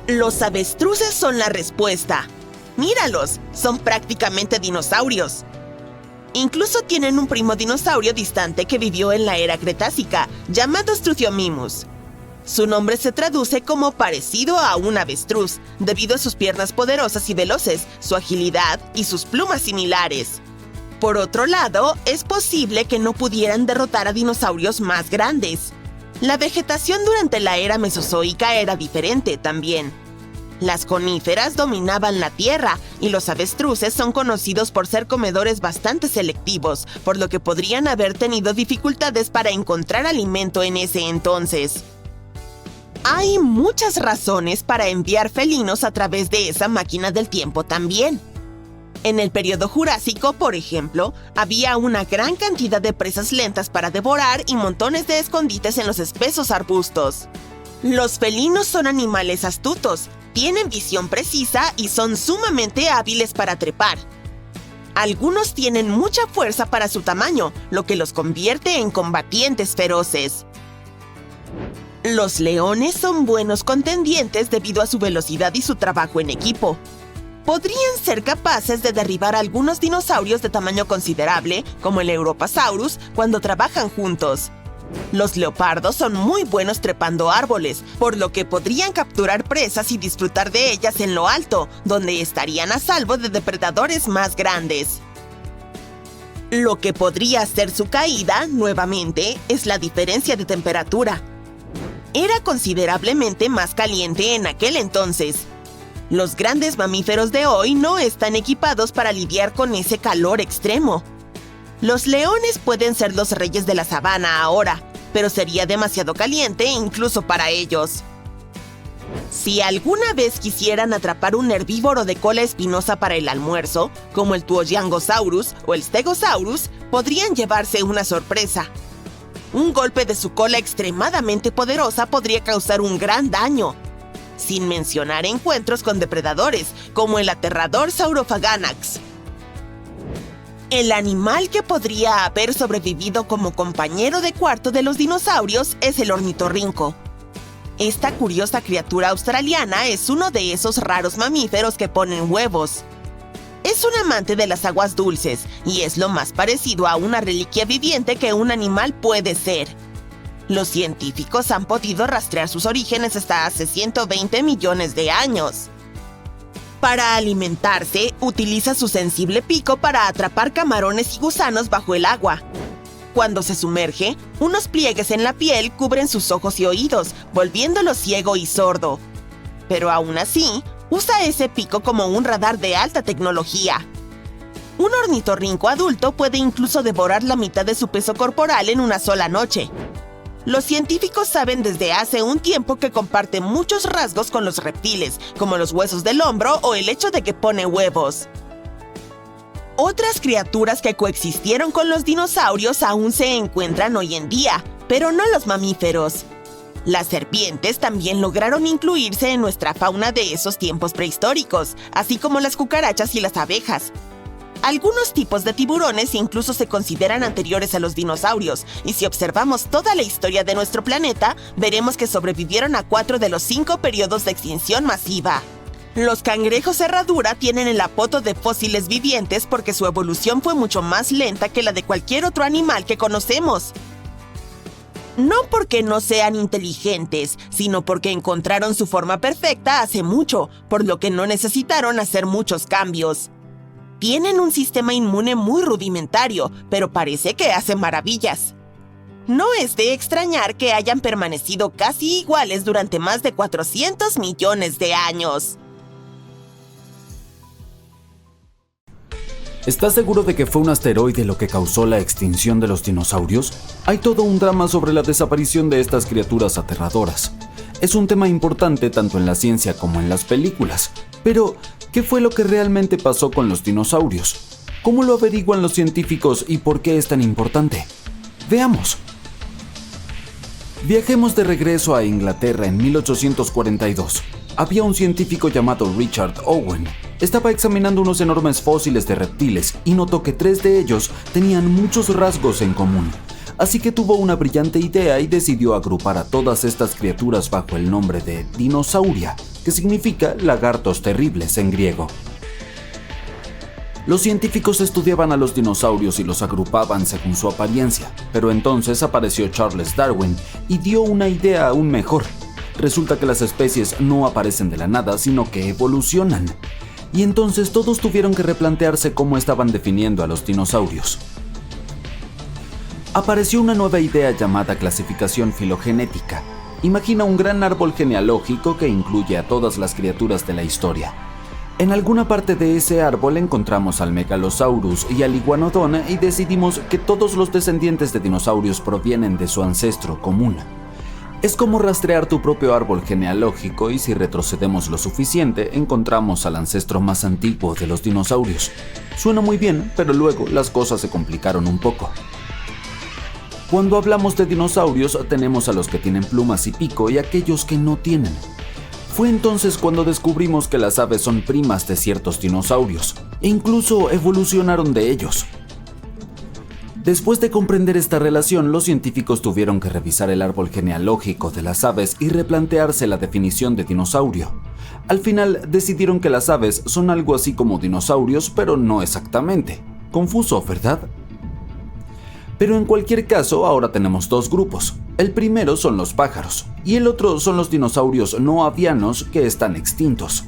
Los avestruces son la respuesta. ¡Míralos! Son prácticamente dinosaurios. Incluso tienen un primo dinosaurio distante que vivió en la era Cretácica, llamado Struthiomimus. Su nombre se traduce como parecido a un avestruz, debido a sus piernas poderosas y veloces, su agilidad y sus plumas similares. Por otro lado, es posible que no pudieran derrotar a dinosaurios más grandes. La vegetación durante la era mesozoica era diferente también. Las coníferas dominaban la tierra y los avestruces son conocidos por ser comedores bastante selectivos, por lo que podrían haber tenido dificultades para encontrar alimento en ese entonces. Hay muchas razones para enviar felinos a través de esa máquina del tiempo también. En el período Jurásico, por ejemplo, había una gran cantidad de presas lentas para devorar y montones de escondites en los espesos arbustos. Los felinos son animales astutos, tienen visión precisa y son sumamente hábiles para trepar. Algunos tienen mucha fuerza para su tamaño, lo que los convierte en combatientes feroces. Los leones son buenos contendientes debido a su velocidad y su trabajo en equipo. Podrían ser capaces de derribar a algunos dinosaurios de tamaño considerable, como el Europasaurus, cuando trabajan juntos. Los leopardos son muy buenos trepando árboles, por lo que podrían capturar presas y disfrutar de ellas en lo alto, donde estarían a salvo de depredadores más grandes. Lo que podría hacer su caída, nuevamente, es la diferencia de temperatura. Era considerablemente más caliente en aquel entonces. Los grandes mamíferos de hoy no están equipados para lidiar con ese calor extremo. Los leones pueden ser los reyes de la sabana ahora, pero sería demasiado caliente incluso para ellos. Si alguna vez quisieran atrapar un herbívoro de cola espinosa para el almuerzo, como el Tuoyangosaurus o el Stegosaurus, podrían llevarse una sorpresa. Un golpe de su cola extremadamente poderosa podría causar un gran daño, sin mencionar encuentros con depredadores, como el aterrador Saurophaganax. El animal que podría haber sobrevivido como compañero de cuarto de los dinosaurios es el ornitorrinco. Esta curiosa criatura australiana es uno de esos raros mamíferos que ponen huevos. Es un amante de las aguas dulces y es lo más parecido a una reliquia viviente que un animal puede ser. Los científicos han podido rastrear sus orígenes hasta hace 120 millones de años. Para alimentarse, utiliza su sensible pico para atrapar camarones y gusanos bajo el agua. Cuando se sumerge, unos pliegues en la piel cubren sus ojos y oídos, volviéndolo ciego y sordo. Pero aún así, usa ese pico como un radar de alta tecnología. Un ornitorrinco adulto puede incluso devorar la mitad de su peso corporal en una sola noche. Los científicos saben desde hace un tiempo que comparte muchos rasgos con los reptiles, como los huesos del hombro o el hecho de que pone huevos. Otras criaturas que coexistieron con los dinosaurios aún se encuentran hoy en día, pero no los mamíferos. Las serpientes también lograron incluirse en nuestra fauna de esos tiempos prehistóricos, así como las cucarachas y las abejas. Algunos tipos de tiburones incluso se consideran anteriores a los dinosaurios, y si observamos toda la historia de nuestro planeta, veremos que sobrevivieron a 4 de los 5 periodos de extinción masiva. Los cangrejos herradura tienen el apodo de fósiles vivientes porque su evolución fue mucho más lenta que la de cualquier otro animal que conocemos. No porque no sean inteligentes, sino porque encontraron su forma perfecta hace mucho, por lo que no necesitaron hacer muchos cambios. Tienen un sistema inmune muy rudimentario, pero parece que hace maravillas. No es de extrañar que hayan permanecido casi iguales durante más de 400 millones de años. ¿Estás seguro de que fue un asteroide lo que causó la extinción de los dinosaurios? Hay todo un drama sobre la desaparición de estas criaturas aterradoras. Es un tema importante tanto en la ciencia como en las películas. Pero, ¿qué fue lo que realmente pasó con los dinosaurios? ¿Cómo lo averiguan los científicos y por qué es tan importante? Veamos. Viajemos de regreso a Inglaterra en 1842. Había un científico llamado Richard Owen. Estaba examinando unos enormes fósiles de reptiles y notó que 3 de ellos tenían muchos rasgos en común. Así que tuvo una brillante idea y decidió agrupar a todas estas criaturas bajo el nombre de Dinosauria, que significa lagartos terribles en griego. Los científicos estudiaban a los dinosaurios y los agrupaban según su apariencia, pero entonces apareció Charles Darwin y dio una idea aún mejor. Resulta que las especies no aparecen de la nada, sino que evolucionan. Y entonces todos tuvieron que replantearse cómo estaban definiendo a los dinosaurios. Apareció una nueva idea llamada clasificación filogenética. Imagina un gran árbol genealógico que incluye a todas las criaturas de la historia. En alguna parte de ese árbol encontramos al Megalosaurus y al Iguanodon y decidimos que todos los descendientes de dinosaurios provienen de su ancestro común. Es como rastrear tu propio árbol genealógico y si retrocedemos lo suficiente encontramos al ancestro más antiguo de los dinosaurios. Suena muy bien, pero luego las cosas se complicaron un poco. Cuando hablamos de dinosaurios tenemos a los que tienen plumas y pico y aquellos que no tienen. Fue entonces cuando descubrimos que las aves son primas de ciertos dinosaurios, e incluso evolucionaron de ellos. Después de comprender esta relación, los científicos tuvieron que revisar el árbol genealógico de las aves y replantearse la definición de dinosaurio. Al final decidieron que las aves son algo así como dinosaurios, pero no exactamente. Confuso, ¿verdad? Pero en cualquier caso, ahora tenemos 2 grupos. El primero son los pájaros, y el otro son los dinosaurios no avianos que están extintos.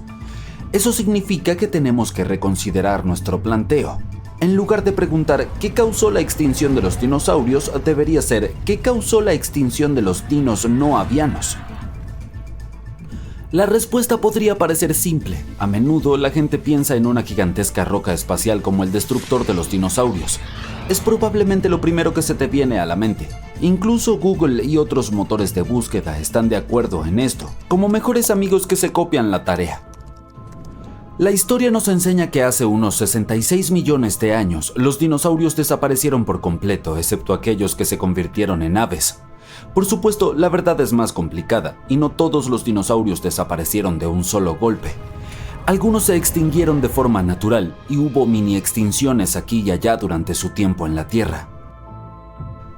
Eso significa que tenemos que reconsiderar nuestro planteo. En lugar de preguntar ¿qué causó la extinción de los dinosaurios?, debería ser ¿qué causó la extinción de los dinos no avianos? La respuesta podría parecer simple. A menudo la gente piensa en una gigantesca roca espacial como el destructor de los dinosaurios. Es probablemente lo primero que se te viene a la mente. Incluso Google y otros motores de búsqueda están de acuerdo en esto, como mejores amigos que se copian la tarea. La historia nos enseña que hace unos 66 millones de años, los dinosaurios desaparecieron por completo, excepto aquellos que se convirtieron en aves. Por supuesto, la verdad es más complicada, y no todos los dinosaurios desaparecieron de un solo golpe. Algunos se extinguieron de forma natural, y hubo mini extinciones aquí y allá durante su tiempo en la Tierra.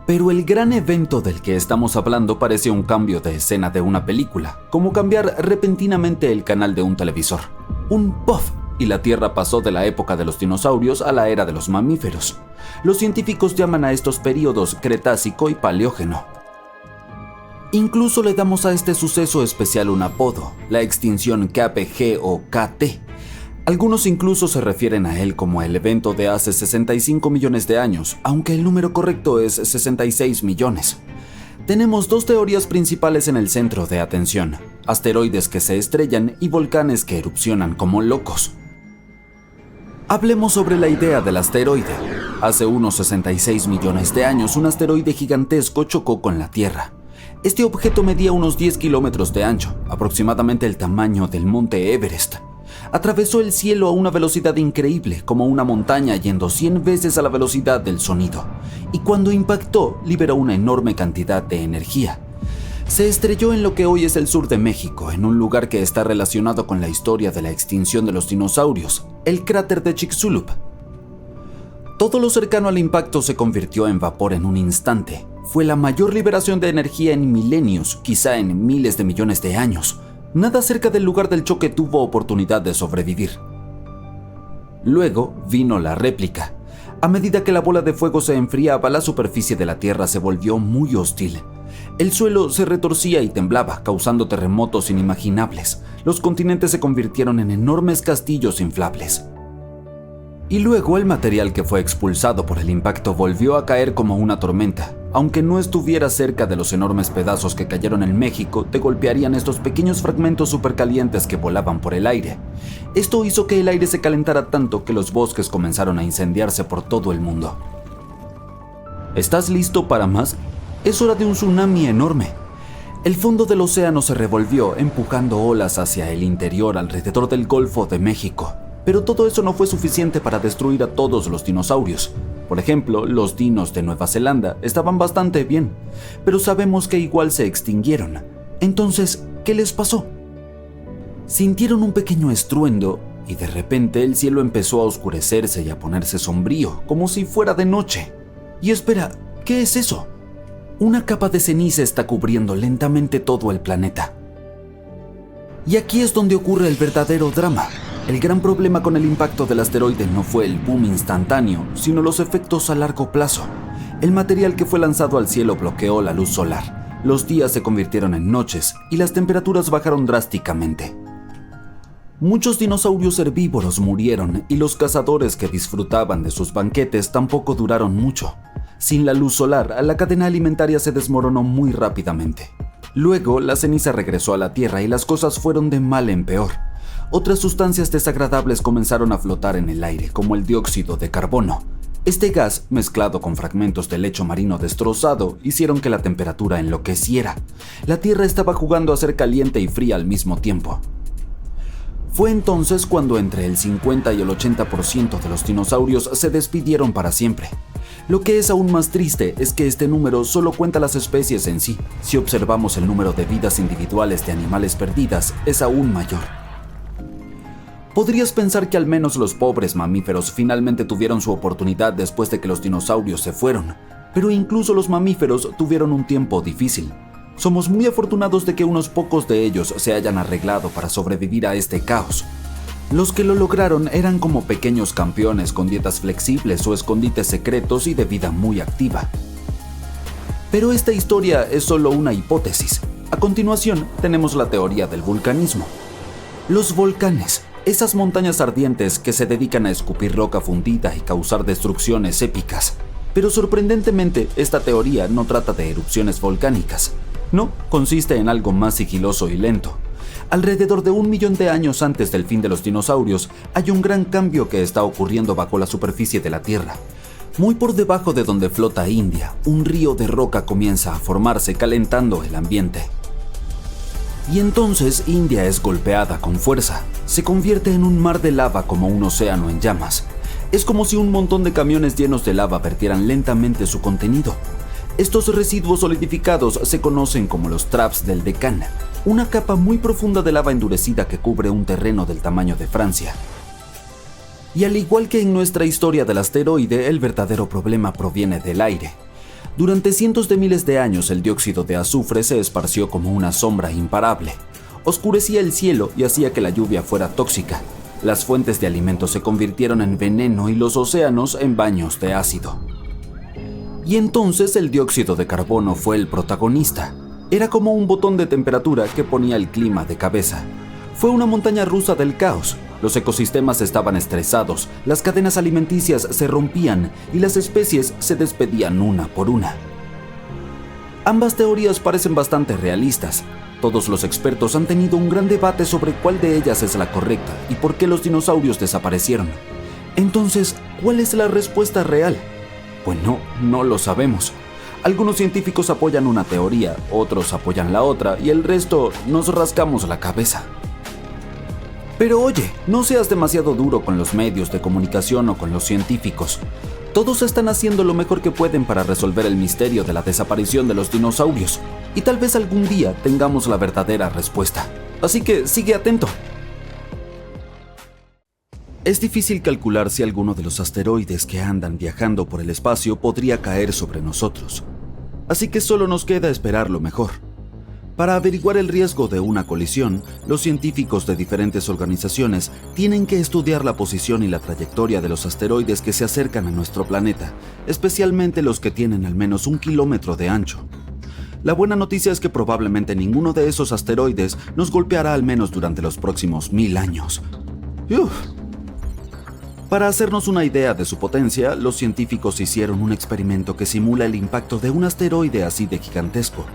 Pero el gran evento del que estamos hablando parece un cambio de escena de una película, como cambiar repentinamente el canal de un televisor. Un puff, y la Tierra pasó de la época de los dinosaurios a la era de los mamíferos. Los científicos llaman a estos períodos Cretácico y Paleógeno. Incluso le damos a este suceso especial un apodo, la extinción KPG o KT. Algunos incluso se refieren a él como el evento de hace 65 millones de años, aunque el número correcto es 66 millones. Tenemos 2 teorías principales en el centro de atención: asteroides que se estrellan y volcanes que erupcionan como locos. Hablemos sobre la idea del asteroide. Hace unos 66 millones de años, un asteroide gigantesco chocó con la Tierra. Este objeto medía unos 10 kilómetros de ancho, aproximadamente el tamaño del monte Everest. Atravesó el cielo a una velocidad increíble, como una montaña yendo 100 veces a la velocidad del sonido, y cuando impactó, liberó una enorme cantidad de energía. Se estrelló en lo que hoy es el sur de México, en un lugar que está relacionado con la historia de la extinción de los dinosaurios, el cráter de Chicxulub. Todo lo cercano al impacto se convirtió en vapor en un instante. Fue la mayor liberación de energía en milenios, quizá en miles de millones de años. Nada cerca del lugar del choque tuvo oportunidad de sobrevivir. Luego vino la réplica. A medida que la bola de fuego se enfriaba, la superficie de la Tierra se volvió muy hostil. El suelo se retorcía y temblaba, causando terremotos inimaginables. Los continentes se convirtieron en enormes castillos inflables. Y luego el material que fue expulsado por el impacto volvió a caer como una tormenta. Aunque no estuviera cerca de los enormes pedazos que cayeron en México, te golpearían estos pequeños fragmentos supercalientes que volaban por el aire. Esto hizo que el aire se calentara tanto que los bosques comenzaron a incendiarse por todo el mundo. ¿Estás listo para más? Es hora de un tsunami enorme. El fondo del océano se revolvió, empujando olas hacia el interior alrededor del Golfo de México. Pero todo eso no fue suficiente para destruir a todos los dinosaurios. Por ejemplo, los dinos de Nueva Zelanda estaban bastante bien, pero sabemos que igual se extinguieron. Entonces, ¿qué les pasó? Sintieron un pequeño estruendo y de repente el cielo empezó a oscurecerse y a ponerse sombrío, como si fuera de noche. Y espera, ¿qué es eso? Una capa de ceniza está cubriendo lentamente todo el planeta. Y aquí es donde ocurre el verdadero drama. El gran problema con el impacto del asteroide no fue el boom instantáneo, sino los efectos a largo plazo. El material que fue lanzado al cielo bloqueó la luz solar. Los días se convirtieron en noches y las temperaturas bajaron drásticamente. Muchos dinosaurios herbívoros murieron y los cazadores que disfrutaban de sus banquetes tampoco duraron mucho. Sin la luz solar, la cadena alimentaria se desmoronó muy rápidamente. Luego, la ceniza regresó a la Tierra y las cosas fueron de mal en peor. Otras sustancias desagradables comenzaron a flotar en el aire, como el dióxido de carbono. Este gas, mezclado con fragmentos de lecho marino destrozado, hicieron que la temperatura enloqueciera. La Tierra estaba jugando a ser caliente y fría al mismo tiempo. Fue entonces cuando entre el 50 y el 80% de los dinosaurios se despidieron para siempre. Lo que es aún más triste es que este número solo cuenta las especies en sí. Si observamos el número de vidas individuales de animales perdidas, es aún mayor. Podrías pensar que al menos los pobres mamíferos finalmente tuvieron su oportunidad después de que los dinosaurios se fueron, pero incluso los mamíferos tuvieron un tiempo difícil. Somos muy afortunados de que unos pocos de ellos se hayan arreglado para sobrevivir a este caos. Los que lo lograron eran como pequeños campeones con dietas flexibles o escondites secretos y de vida muy activa. Pero esta historia es solo una hipótesis. A continuación, tenemos la teoría del vulcanismo. Los volcanes, esas montañas ardientes que se dedican a escupir roca fundida y causar destrucciones épicas. Pero sorprendentemente, esta teoría no trata de erupciones volcánicas. No, consiste en algo más sigiloso y lento. Alrededor de 1 millón de años antes del fin de los dinosaurios, hay un gran cambio que está ocurriendo bajo la superficie de la Tierra. Muy por debajo de donde flota India, un río de roca comienza a formarse, calentando el ambiente. Y entonces India es golpeada con fuerza. Se convierte en un mar de lava como un océano en llamas. Es como si un montón de camiones llenos de lava vertieran lentamente su contenido. Estos residuos solidificados se conocen como los traps del Deccan, una capa muy profunda de lava endurecida que cubre un terreno del tamaño de Francia. Y al igual que en nuestra historia del asteroide, el verdadero problema proviene del aire. Durante cientos de miles de años, el dióxido de azufre se esparció como una sombra imparable. Oscurecía el cielo y hacía que la lluvia fuera tóxica. Las fuentes de alimentos se convirtieron en veneno y los océanos en baños de ácido. Y entonces el dióxido de carbono fue el protagonista. Era como un botón de temperatura que ponía el clima de cabeza. Fue una montaña rusa del caos. Los ecosistemas estaban estresados, las cadenas alimenticias se rompían y las especies se despedían una por una. Ambas teorías parecen bastante realistas. Todos los expertos han tenido un gran debate sobre cuál de ellas es la correcta y por qué los dinosaurios desaparecieron. Entonces, ¿cuál es la respuesta real? Bueno, no lo sabemos. Algunos científicos apoyan una teoría, otros apoyan la otra y el resto nos rascamos la cabeza. Pero oye, no seas demasiado duro con los medios de comunicación o con los científicos. Todos están haciendo lo mejor que pueden para resolver el misterio de la desaparición de los dinosaurios y tal vez algún día tengamos la verdadera respuesta. Así que sigue atento. Es difícil calcular si alguno de los asteroides que andan viajando por el espacio podría caer sobre nosotros. Así que solo nos queda esperar lo mejor. Para averiguar el riesgo de una colisión, los científicos de diferentes organizaciones tienen que estudiar la posición y la trayectoria de los asteroides que se acercan a nuestro planeta, especialmente los que tienen al menos 1 kilómetro de ancho. La buena noticia es que probablemente ninguno de esos asteroides nos golpeará al menos durante los próximos 1000 años. ¡Uf! Para hacernos una idea de su potencia, los científicos hicieron un experimento que simula el impacto de un asteroide así de gigantesco.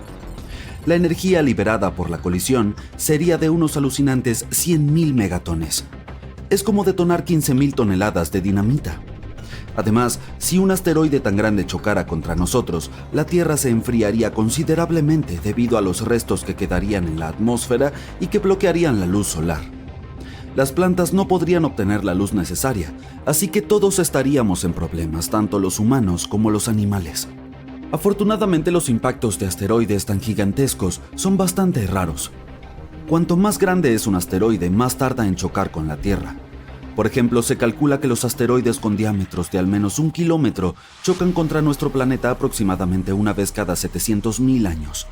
La energía liberada por la colisión sería de unos alucinantes 100.000 megatones. Es como detonar 15.000 toneladas de dinamita. Además, si un asteroide tan grande chocara contra nosotros, la Tierra se enfriaría considerablemente debido a los restos que quedarían en la atmósfera y que bloquearían la luz solar. Las plantas no podrían obtener la luz necesaria, así que todos estaríamos en problemas, tanto los humanos como los animales. Afortunadamente, los impactos de asteroides tan gigantescos son bastante raros. Cuanto más grande es un asteroide, más tarda en chocar con la Tierra. Por ejemplo, se calcula que los asteroides con diámetros de al menos 1 kilómetro chocan contra nuestro planeta aproximadamente una vez cada 700.000 años.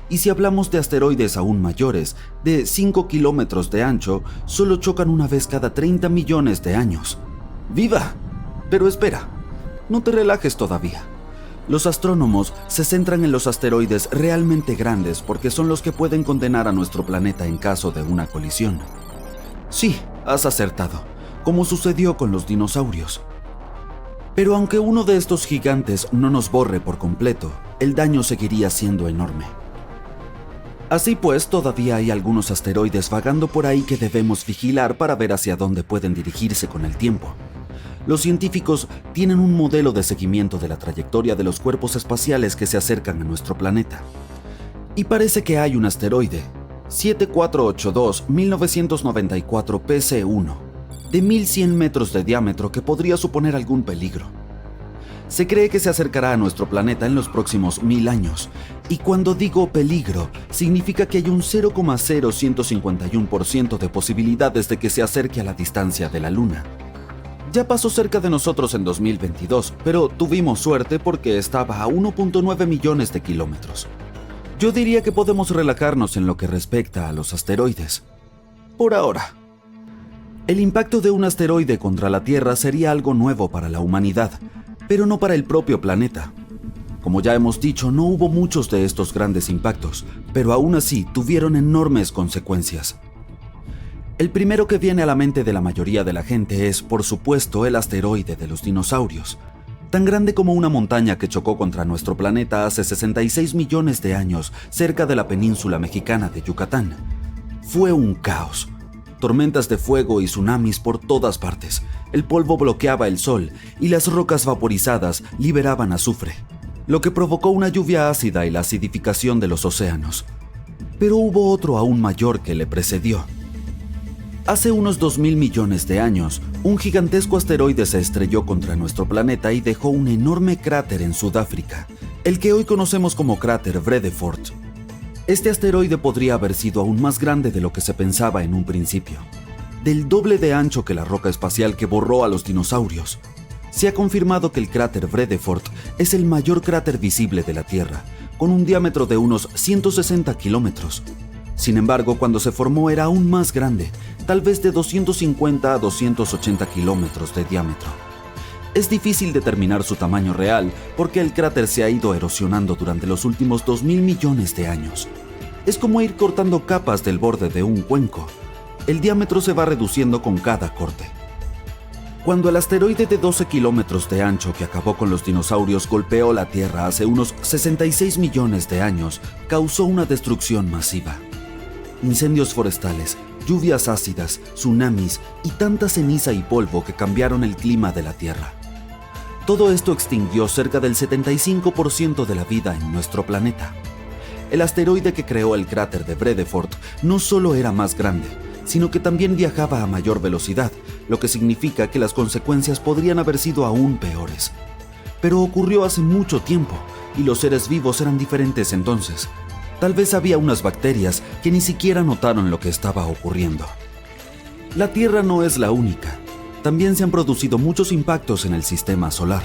Y si hablamos de asteroides aún mayores, de 5 kilómetros de ancho, solo chocan una vez cada 30 millones de años. ¡Viva! Pero espera, no te relajes todavía. Los astrónomos se centran en los asteroides realmente grandes porque son los que pueden condenar a nuestro planeta en caso de una colisión. Sí, has acertado, como sucedió con los dinosaurios. Pero aunque uno de estos gigantes no nos borre por completo, el daño seguiría siendo enorme. Así pues, todavía hay algunos asteroides vagando por ahí que debemos vigilar para ver hacia dónde pueden dirigirse con el tiempo. Los científicos tienen un modelo de seguimiento de la trayectoria de los cuerpos espaciales que se acercan a nuestro planeta. Y parece que hay un asteroide, 7482-1994 PC1, de 1100 metros de diámetro que podría suponer algún peligro. Se cree que se acercará a nuestro planeta en los próximos 1000 años, y cuando digo peligro, significa que hay un 0,0151% de posibilidades de que se acerque a la distancia de la Luna. Ya pasó cerca de nosotros en 2022, pero tuvimos suerte porque estaba a 1.9 millones de kilómetros. Yo diría que podemos relajarnos en lo que respecta a los asteroides. Por ahora. El impacto de un asteroide contra la Tierra sería algo nuevo para la humanidad, pero no para el propio planeta. Como ya hemos dicho, no hubo muchos de estos grandes impactos, pero aún así tuvieron enormes consecuencias. El primero que viene a la mente de la mayoría de la gente es, por supuesto, el asteroide de los dinosaurios, tan grande como una montaña que chocó contra nuestro planeta hace 66 millones de años cerca de la península mexicana de Yucatán. Fue un caos. Tormentas de fuego y tsunamis por todas partes. El polvo bloqueaba el sol y las rocas vaporizadas liberaban azufre, lo que provocó una lluvia ácida y la acidificación de los océanos. Pero hubo otro aún mayor que le precedió. Hace unos 2000 millones de años, un gigantesco asteroide se estrelló contra nuestro planeta y dejó un enorme cráter en Sudáfrica, el que hoy conocemos como cráter Vredefort. Este asteroide podría haber sido aún más grande de lo que se pensaba en un principio, del doble de ancho que la roca espacial que borró a los dinosaurios. Se ha confirmado que el cráter Vredefort es el mayor cráter visible de la Tierra, con un diámetro de unos 160 kilómetros. Sin embargo, cuando se formó era aún más grande, tal vez de 250 a 280 kilómetros de diámetro. Es difícil determinar su tamaño real porque el cráter se ha ido erosionando durante los últimos 2000 millones de años. Es como ir cortando capas del borde de un cuenco. El diámetro se va reduciendo con cada corte. Cuando el asteroide de 12 kilómetros de ancho que acabó con los dinosaurios golpeó la Tierra hace unos 66 millones de años, causó una destrucción masiva. Incendios forestales, lluvias ácidas, tsunamis y tanta ceniza y polvo que cambiaron el clima de la Tierra. Todo esto extinguió cerca del 75% de la vida en nuestro planeta. El asteroide que creó el cráter de Vredefort no solo era más grande, sino que también viajaba a mayor velocidad, lo que significa que las consecuencias podrían haber sido aún peores. Pero ocurrió hace mucho tiempo, y los seres vivos eran diferentes entonces. Tal vez había unas bacterias que ni siquiera notaron lo que estaba ocurriendo. La Tierra no es la única. También se han producido muchos impactos en el sistema solar.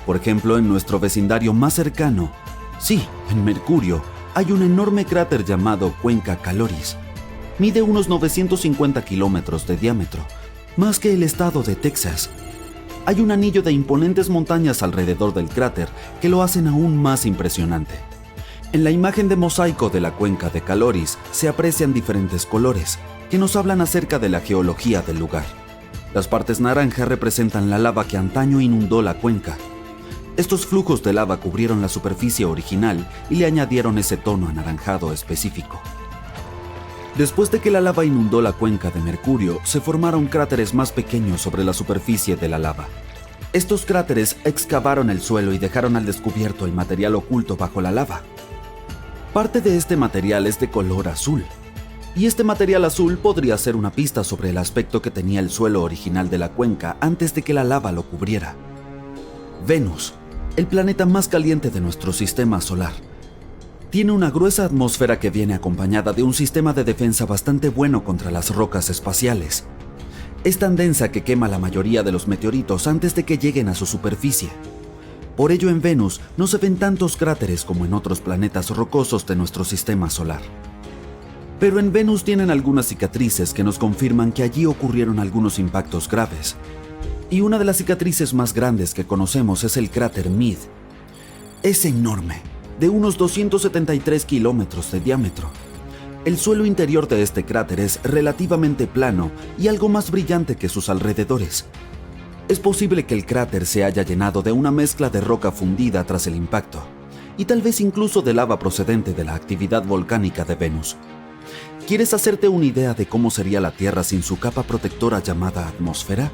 Por ejemplo, en nuestro vecindario más cercano, sí, en Mercurio, hay un enorme cráter llamado Cuenca Caloris. Mide unos 950 kilómetros de diámetro, más que el estado de Texas. Hay un anillo de imponentes montañas alrededor del cráter que lo hacen aún más impresionante. En la imagen de mosaico de la cuenca de Caloris se aprecian diferentes colores que nos hablan acerca de la geología del lugar. Las partes naranjas representan la lava que antaño inundó la cuenca. Estos flujos de lava cubrieron la superficie original y le añadieron ese tono anaranjado específico. Después de que la lava inundó la cuenca de Mercurio, se formaron cráteres más pequeños sobre la superficie de la lava. Estos cráteres excavaron el suelo y dejaron al descubierto el material oculto bajo la lava. Parte de este material es de color azul. Y este material azul podría ser una pista sobre el aspecto que tenía el suelo original de la cuenca antes de que la lava lo cubriera. Venus, el planeta más caliente de nuestro sistema solar, tiene una gruesa atmósfera que viene acompañada de un sistema de defensa bastante bueno contra las rocas espaciales. Es tan densa que quema la mayoría de los meteoritos antes de que lleguen a su superficie. Por ello, en Venus no se ven tantos cráteres como en otros planetas rocosos de nuestro sistema solar. Pero en Venus tienen algunas cicatrices que nos confirman que allí ocurrieron algunos impactos graves. Y una de las cicatrices más grandes que conocemos es el cráter Meade. Es enorme, de unos 273 kilómetros de diámetro. El suelo interior de este cráter es relativamente plano y algo más brillante que sus alrededores. Es posible que el cráter se haya llenado de una mezcla de roca fundida tras el impacto, y tal vez incluso de lava procedente de la actividad volcánica de Venus. ¿Quieres hacerte una idea de cómo sería la Tierra sin su capa protectora llamada atmósfera?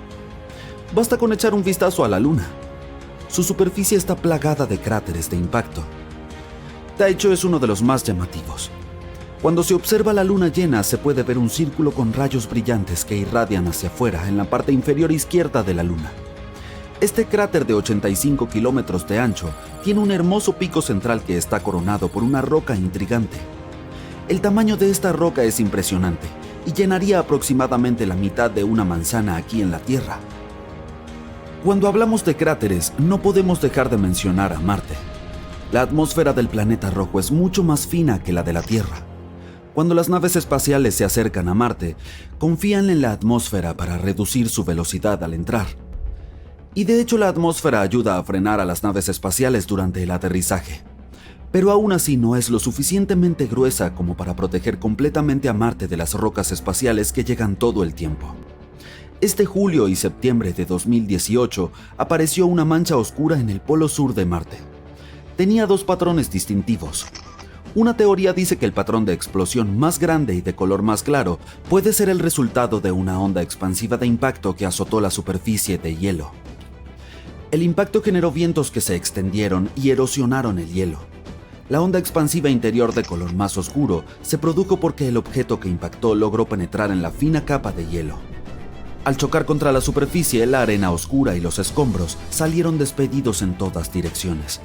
Basta con echar un vistazo a la Luna. Su superficie está plagada de cráteres de impacto. De hecho, es uno de los más llamativos. Cuando se observa la luna llena, se puede ver un círculo con rayos brillantes que irradian hacia afuera en la parte inferior izquierda de la luna. Este cráter de 85 kilómetros de ancho tiene un hermoso pico central que está coronado por una roca intrigante. El tamaño de esta roca es impresionante y llenaría aproximadamente la mitad de una manzana aquí en la Tierra. Cuando hablamos de cráteres, no podemos dejar de mencionar a Marte. La atmósfera del planeta rojo es mucho más fina que la de la Tierra. Cuando las naves espaciales se acercan a Marte, confían en la atmósfera para reducir su velocidad al entrar. Y de hecho la atmósfera ayuda a frenar a las naves espaciales durante el aterrizaje. Pero aún así no es lo suficientemente gruesa como para proteger completamente a Marte de las rocas espaciales que llegan todo el tiempo. Este julio y septiembre de 2018 apareció una mancha oscura en el polo sur de Marte. Tenía dos patrones distintivos. Una teoría dice que el patrón de explosión más grande y de color más claro puede ser el resultado de una onda expansiva de impacto que azotó la superficie de hielo. El impacto generó vientos que se extendieron y erosionaron el hielo. La onda expansiva interior de color más oscuro se produjo porque el objeto que impactó logró penetrar en la fina capa de hielo. Al chocar contra la superficie, la arena oscura y los escombros salieron despedidos en todas direcciones.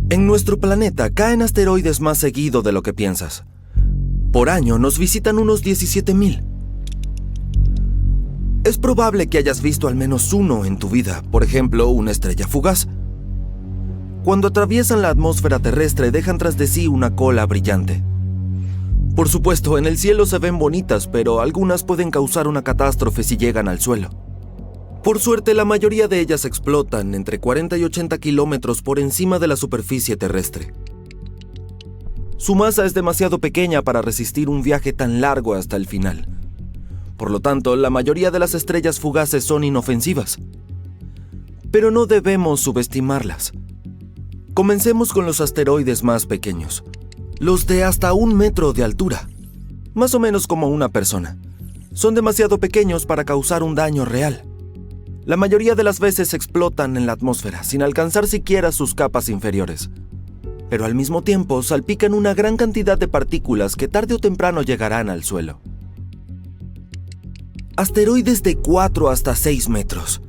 En nuestro planeta caen asteroides más seguido de lo que piensas. Por año nos visitan unos 17,000. Es probable que hayas visto al menos uno en tu vida, por ejemplo, una estrella fugaz. Cuando atraviesan la atmósfera terrestre dejan tras de sí una cola brillante. Por supuesto, en el cielo se ven bonitas, pero algunas pueden causar una catástrofe si llegan al suelo. Por suerte, la mayoría de ellas explotan entre 40 y 80 kilómetros por encima de la superficie terrestre. Su masa es demasiado pequeña para resistir un viaje tan largo hasta el final. Por lo tanto, la mayoría de las estrellas fugaces son inofensivas. Pero no debemos subestimarlas. Comencemos con los asteroides más pequeños, los de hasta 1 metro de altura, más o menos como una persona. Son demasiado pequeños para causar un daño real. La mayoría de las veces explotan en la atmósfera sin alcanzar siquiera sus capas inferiores, pero al mismo tiempo salpican una gran cantidad de partículas que tarde o temprano llegarán al suelo. Asteroides de 4 hasta 6 metros.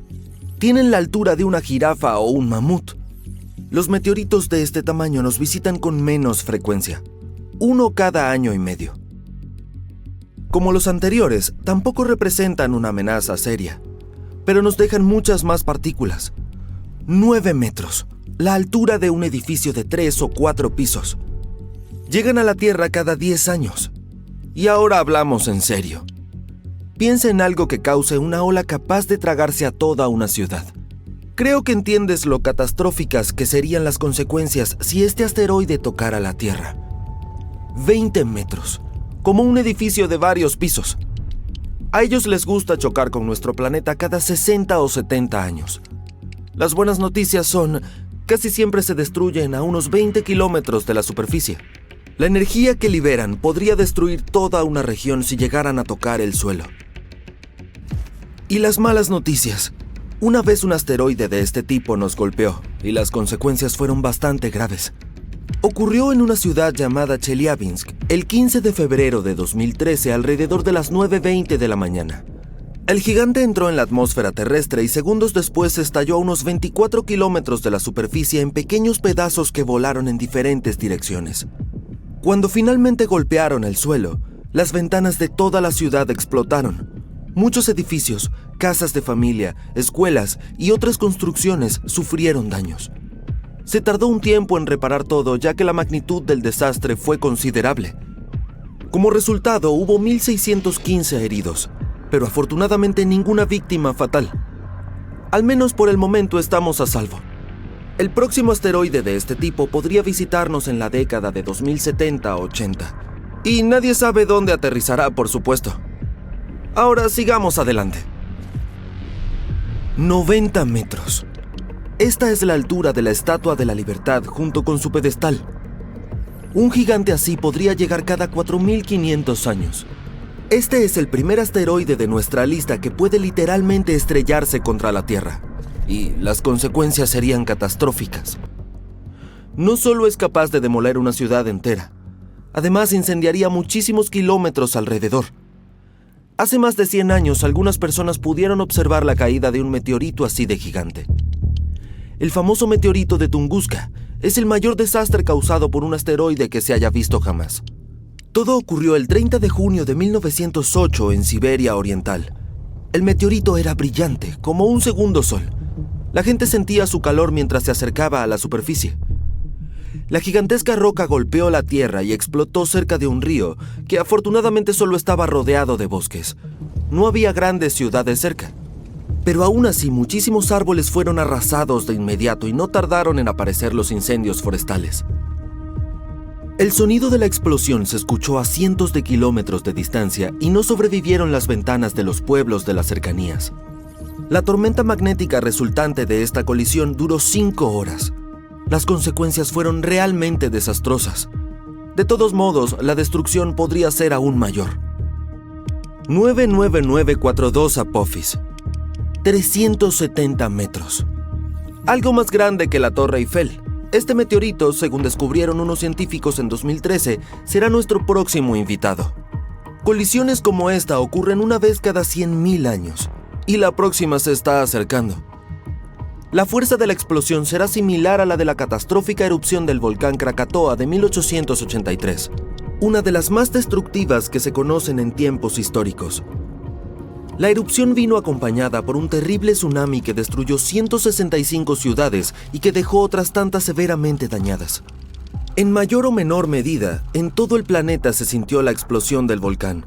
Tienen la altura de una jirafa o un mamut. Los meteoritos de este tamaño nos visitan con menos frecuencia, uno cada año y medio. Como los anteriores, tampoco representan una amenaza seria, pero nos dejan muchas más partículas. 9 metros, la altura de un edificio de 3 o 4 pisos. Llegan a la Tierra cada 10 años. Y ahora hablamos en serio. Piensa en algo que cause una ola capaz de tragarse a toda una ciudad. Creo que entiendes lo catastróficas que serían las consecuencias si este asteroide tocara la Tierra. 20 metros, como un edificio de varios pisos. A ellos les gusta chocar con nuestro planeta cada 60 o 70 años. Las buenas noticias son, casi siempre se destruyen a unos 20 kilómetros de la superficie. La energía que liberan podría destruir toda una región si llegaran a tocar el suelo. Y las malas noticias. Una vez un asteroide de este tipo nos golpeó y las consecuencias fueron bastante graves. Ocurrió en una ciudad llamada Chelyabinsk el 15 de febrero de 2013 alrededor de las 9:20 de la mañana. El gigante entró en la atmósfera terrestre y segundos después estalló a unos 24 kilómetros de la superficie en pequeños pedazos que volaron en diferentes direcciones. Cuando finalmente golpearon el suelo, las ventanas de toda la ciudad explotaron. Muchos edificios, casas de familia, escuelas y otras construcciones sufrieron daños. Se tardó un tiempo en reparar todo, ya que la magnitud del desastre fue considerable. Como resultado, hubo 1.615 heridos, pero afortunadamente ninguna víctima fatal. Al menos por el momento estamos a salvo. El próximo asteroide de este tipo podría visitarnos en la década de 2070-80. Y nadie sabe dónde aterrizará, por supuesto. Ahora sigamos adelante. 90 metros. Esta es la altura de la Estatua de la Libertad junto con su pedestal. Un gigante así podría llegar cada 4.500 años. Este es el primer asteroide de nuestra lista que puede literalmente estrellarse contra la Tierra. Y las consecuencias serían catastróficas. No solo es capaz de demoler una ciudad entera, además incendiaría muchísimos kilómetros alrededor. Hace más de 100 años, algunas personas pudieron observar la caída de un meteorito así de gigante. El famoso meteorito de Tunguska es el mayor desastre causado por un asteroide que se haya visto jamás. Todo ocurrió el 30 de junio de 1908 en Siberia Oriental. El meteorito era brillante, como un segundo sol. La gente sentía su calor mientras se acercaba a la superficie. La gigantesca roca golpeó la tierra y explotó cerca de un río que afortunadamente solo estaba rodeado de bosques. No había grandes ciudades cerca. Pero aún así, muchísimos árboles fueron arrasados de inmediato y no tardaron en aparecer los incendios forestales. El sonido de la explosión se escuchó a cientos de kilómetros de distancia y no sobrevivieron las ventanas de los pueblos de las cercanías. La tormenta magnética resultante de esta colisión duró 5 horas. Las consecuencias fueron realmente desastrosas. De todos modos, la destrucción podría ser aún mayor. 99942 Apophis. 370 metros. Algo más grande que la Torre Eiffel. Este meteorito, según descubrieron unos científicos en 2013, será nuestro próximo invitado. Colisiones como esta ocurren una vez cada 100.000 años, y la próxima se está acercando. La fuerza de la explosión será similar a la de la catastrófica erupción del volcán Krakatoa de 1883, una de las más destructivas que se conocen en tiempos históricos. La erupción vino acompañada por un terrible tsunami que destruyó 165 ciudades y que dejó otras tantas severamente dañadas. En mayor o menor medida, en todo el planeta se sintió la explosión del volcán.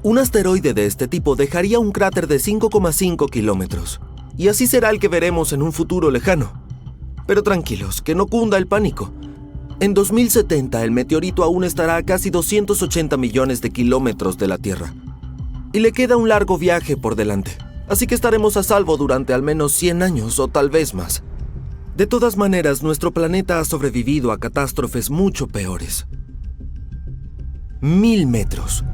Un asteroide de este tipo dejaría un cráter de 5,5 kilómetros, y así será el que veremos en un futuro lejano. Pero tranquilos, que no cunda el pánico. En 2070, el meteorito aún estará a casi 280 millones de kilómetros de la Tierra. Y le queda un largo viaje por delante, así que estaremos a salvo durante al menos 100 años o tal vez más. De todas maneras, nuestro planeta ha sobrevivido a catástrofes mucho peores. 1000 metros.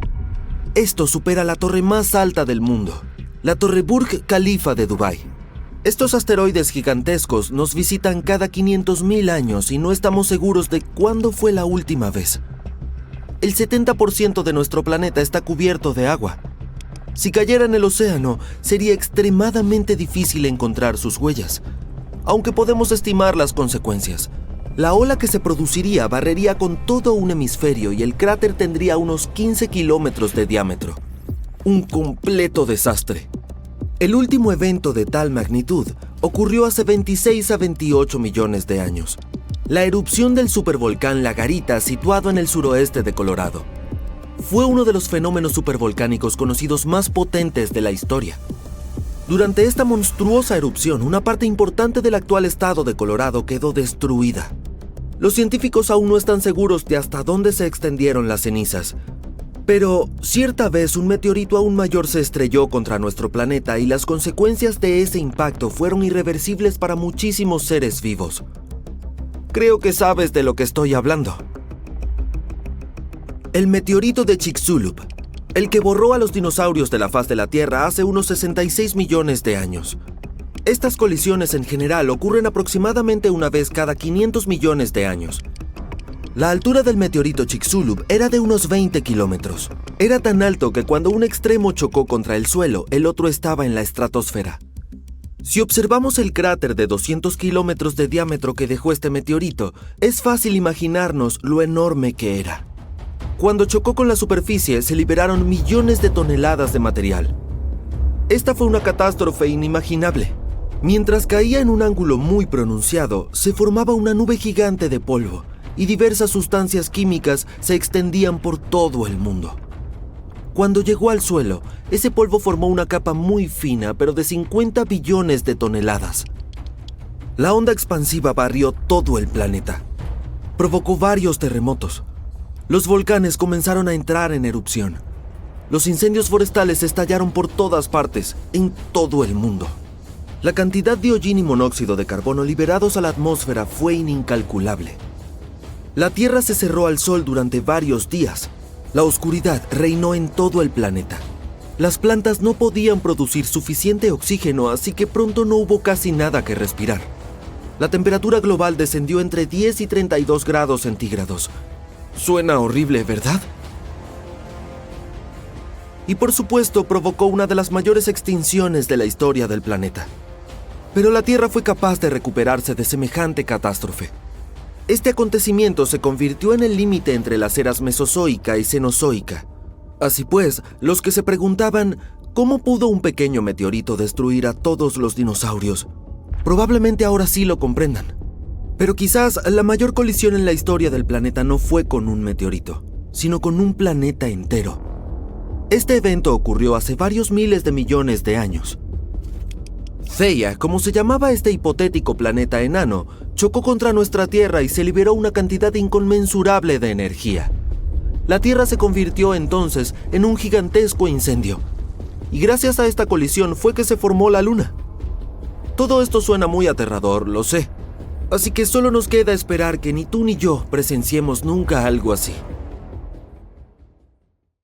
Esto supera la torre más alta del mundo, la Torre Burj Khalifa de Dubái. Estos asteroides gigantescos nos visitan cada 500.000 años y no estamos seguros de cuándo fue la última vez. El 70% de nuestro planeta está cubierto de agua. Si cayera en el océano, sería extremadamente difícil encontrar sus huellas, aunque podemos estimar las consecuencias. La ola que se produciría barrería con todo un hemisferio y el cráter tendría unos 15 kilómetros de diámetro. Un completo desastre. El último evento de tal magnitud ocurrió hace 26 a 28 millones de años. La erupción del supervolcán La Garita, situado en el suroeste de Colorado. Fue uno de los fenómenos supervolcánicos conocidos más potentes de la historia. Durante esta monstruosa erupción, una parte importante del actual estado de Colorado quedó destruida. Los científicos aún no están seguros de hasta dónde se extendieron las cenizas, pero cierta vez un meteorito aún mayor se estrelló contra nuestro planeta y las consecuencias de ese impacto fueron irreversibles para muchísimos seres vivos. Creo que sabes de lo que estoy hablando. El meteorito de Chicxulub, el que borró a los dinosaurios de la faz de la Tierra hace unos 66 millones de años. Estas colisiones en general ocurren aproximadamente una vez cada 500 millones de años. La altura del meteorito Chicxulub era de unos 20 kilómetros. Era tan alto que cuando un extremo chocó contra el suelo, el otro estaba en la estratosfera. Si observamos el cráter de 200 kilómetros de diámetro que dejó este meteorito, es fácil imaginarnos lo enorme que era. Cuando chocó con la superficie, se liberaron millones de toneladas de material. Esta fue una catástrofe inimaginable. Mientras caía en un ángulo muy pronunciado, se formaba una nube gigante de polvo y diversas sustancias químicas se extendían por todo el mundo. Cuando llegó al suelo, ese polvo formó una capa muy fina, pero de 50 billones de toneladas. La onda expansiva barrió todo el planeta. Provocó varios terremotos. Los volcanes comenzaron a entrar en erupción. Los incendios forestales estallaron por todas partes, en todo el mundo. La cantidad de hollín y monóxido de carbono liberados a la atmósfera fue incalculable. La Tierra se cerró al Sol durante varios días. La oscuridad reinó en todo el planeta. Las plantas no podían producir suficiente oxígeno, así que pronto no hubo casi nada que respirar. La temperatura global descendió entre 10 y 32 grados centígrados. Suena horrible, ¿verdad? Y por supuesto provocó una de las mayores extinciones de la historia del planeta. Pero la Tierra fue capaz de recuperarse de semejante catástrofe. Este acontecimiento se convirtió en el límite entre las eras Mesozoica y Cenozoica. Así pues, los que se preguntaban ¿cómo pudo un pequeño meteorito destruir a todos los dinosaurios? Probablemente ahora sí lo comprendan. Pero quizás la mayor colisión en la historia del planeta no fue con un meteorito, sino con un planeta entero. Este evento ocurrió hace varios miles de millones de años. Theia, como se llamaba este hipotético planeta enano, chocó contra nuestra Tierra y se liberó una cantidad inconmensurable de energía. La Tierra se convirtió entonces en un gigantesco incendio. Y gracias a esta colisión fue que se formó la Luna. Todo esto suena muy aterrador, lo sé. Así que solo nos queda esperar que ni tú ni yo presenciemos nunca algo así.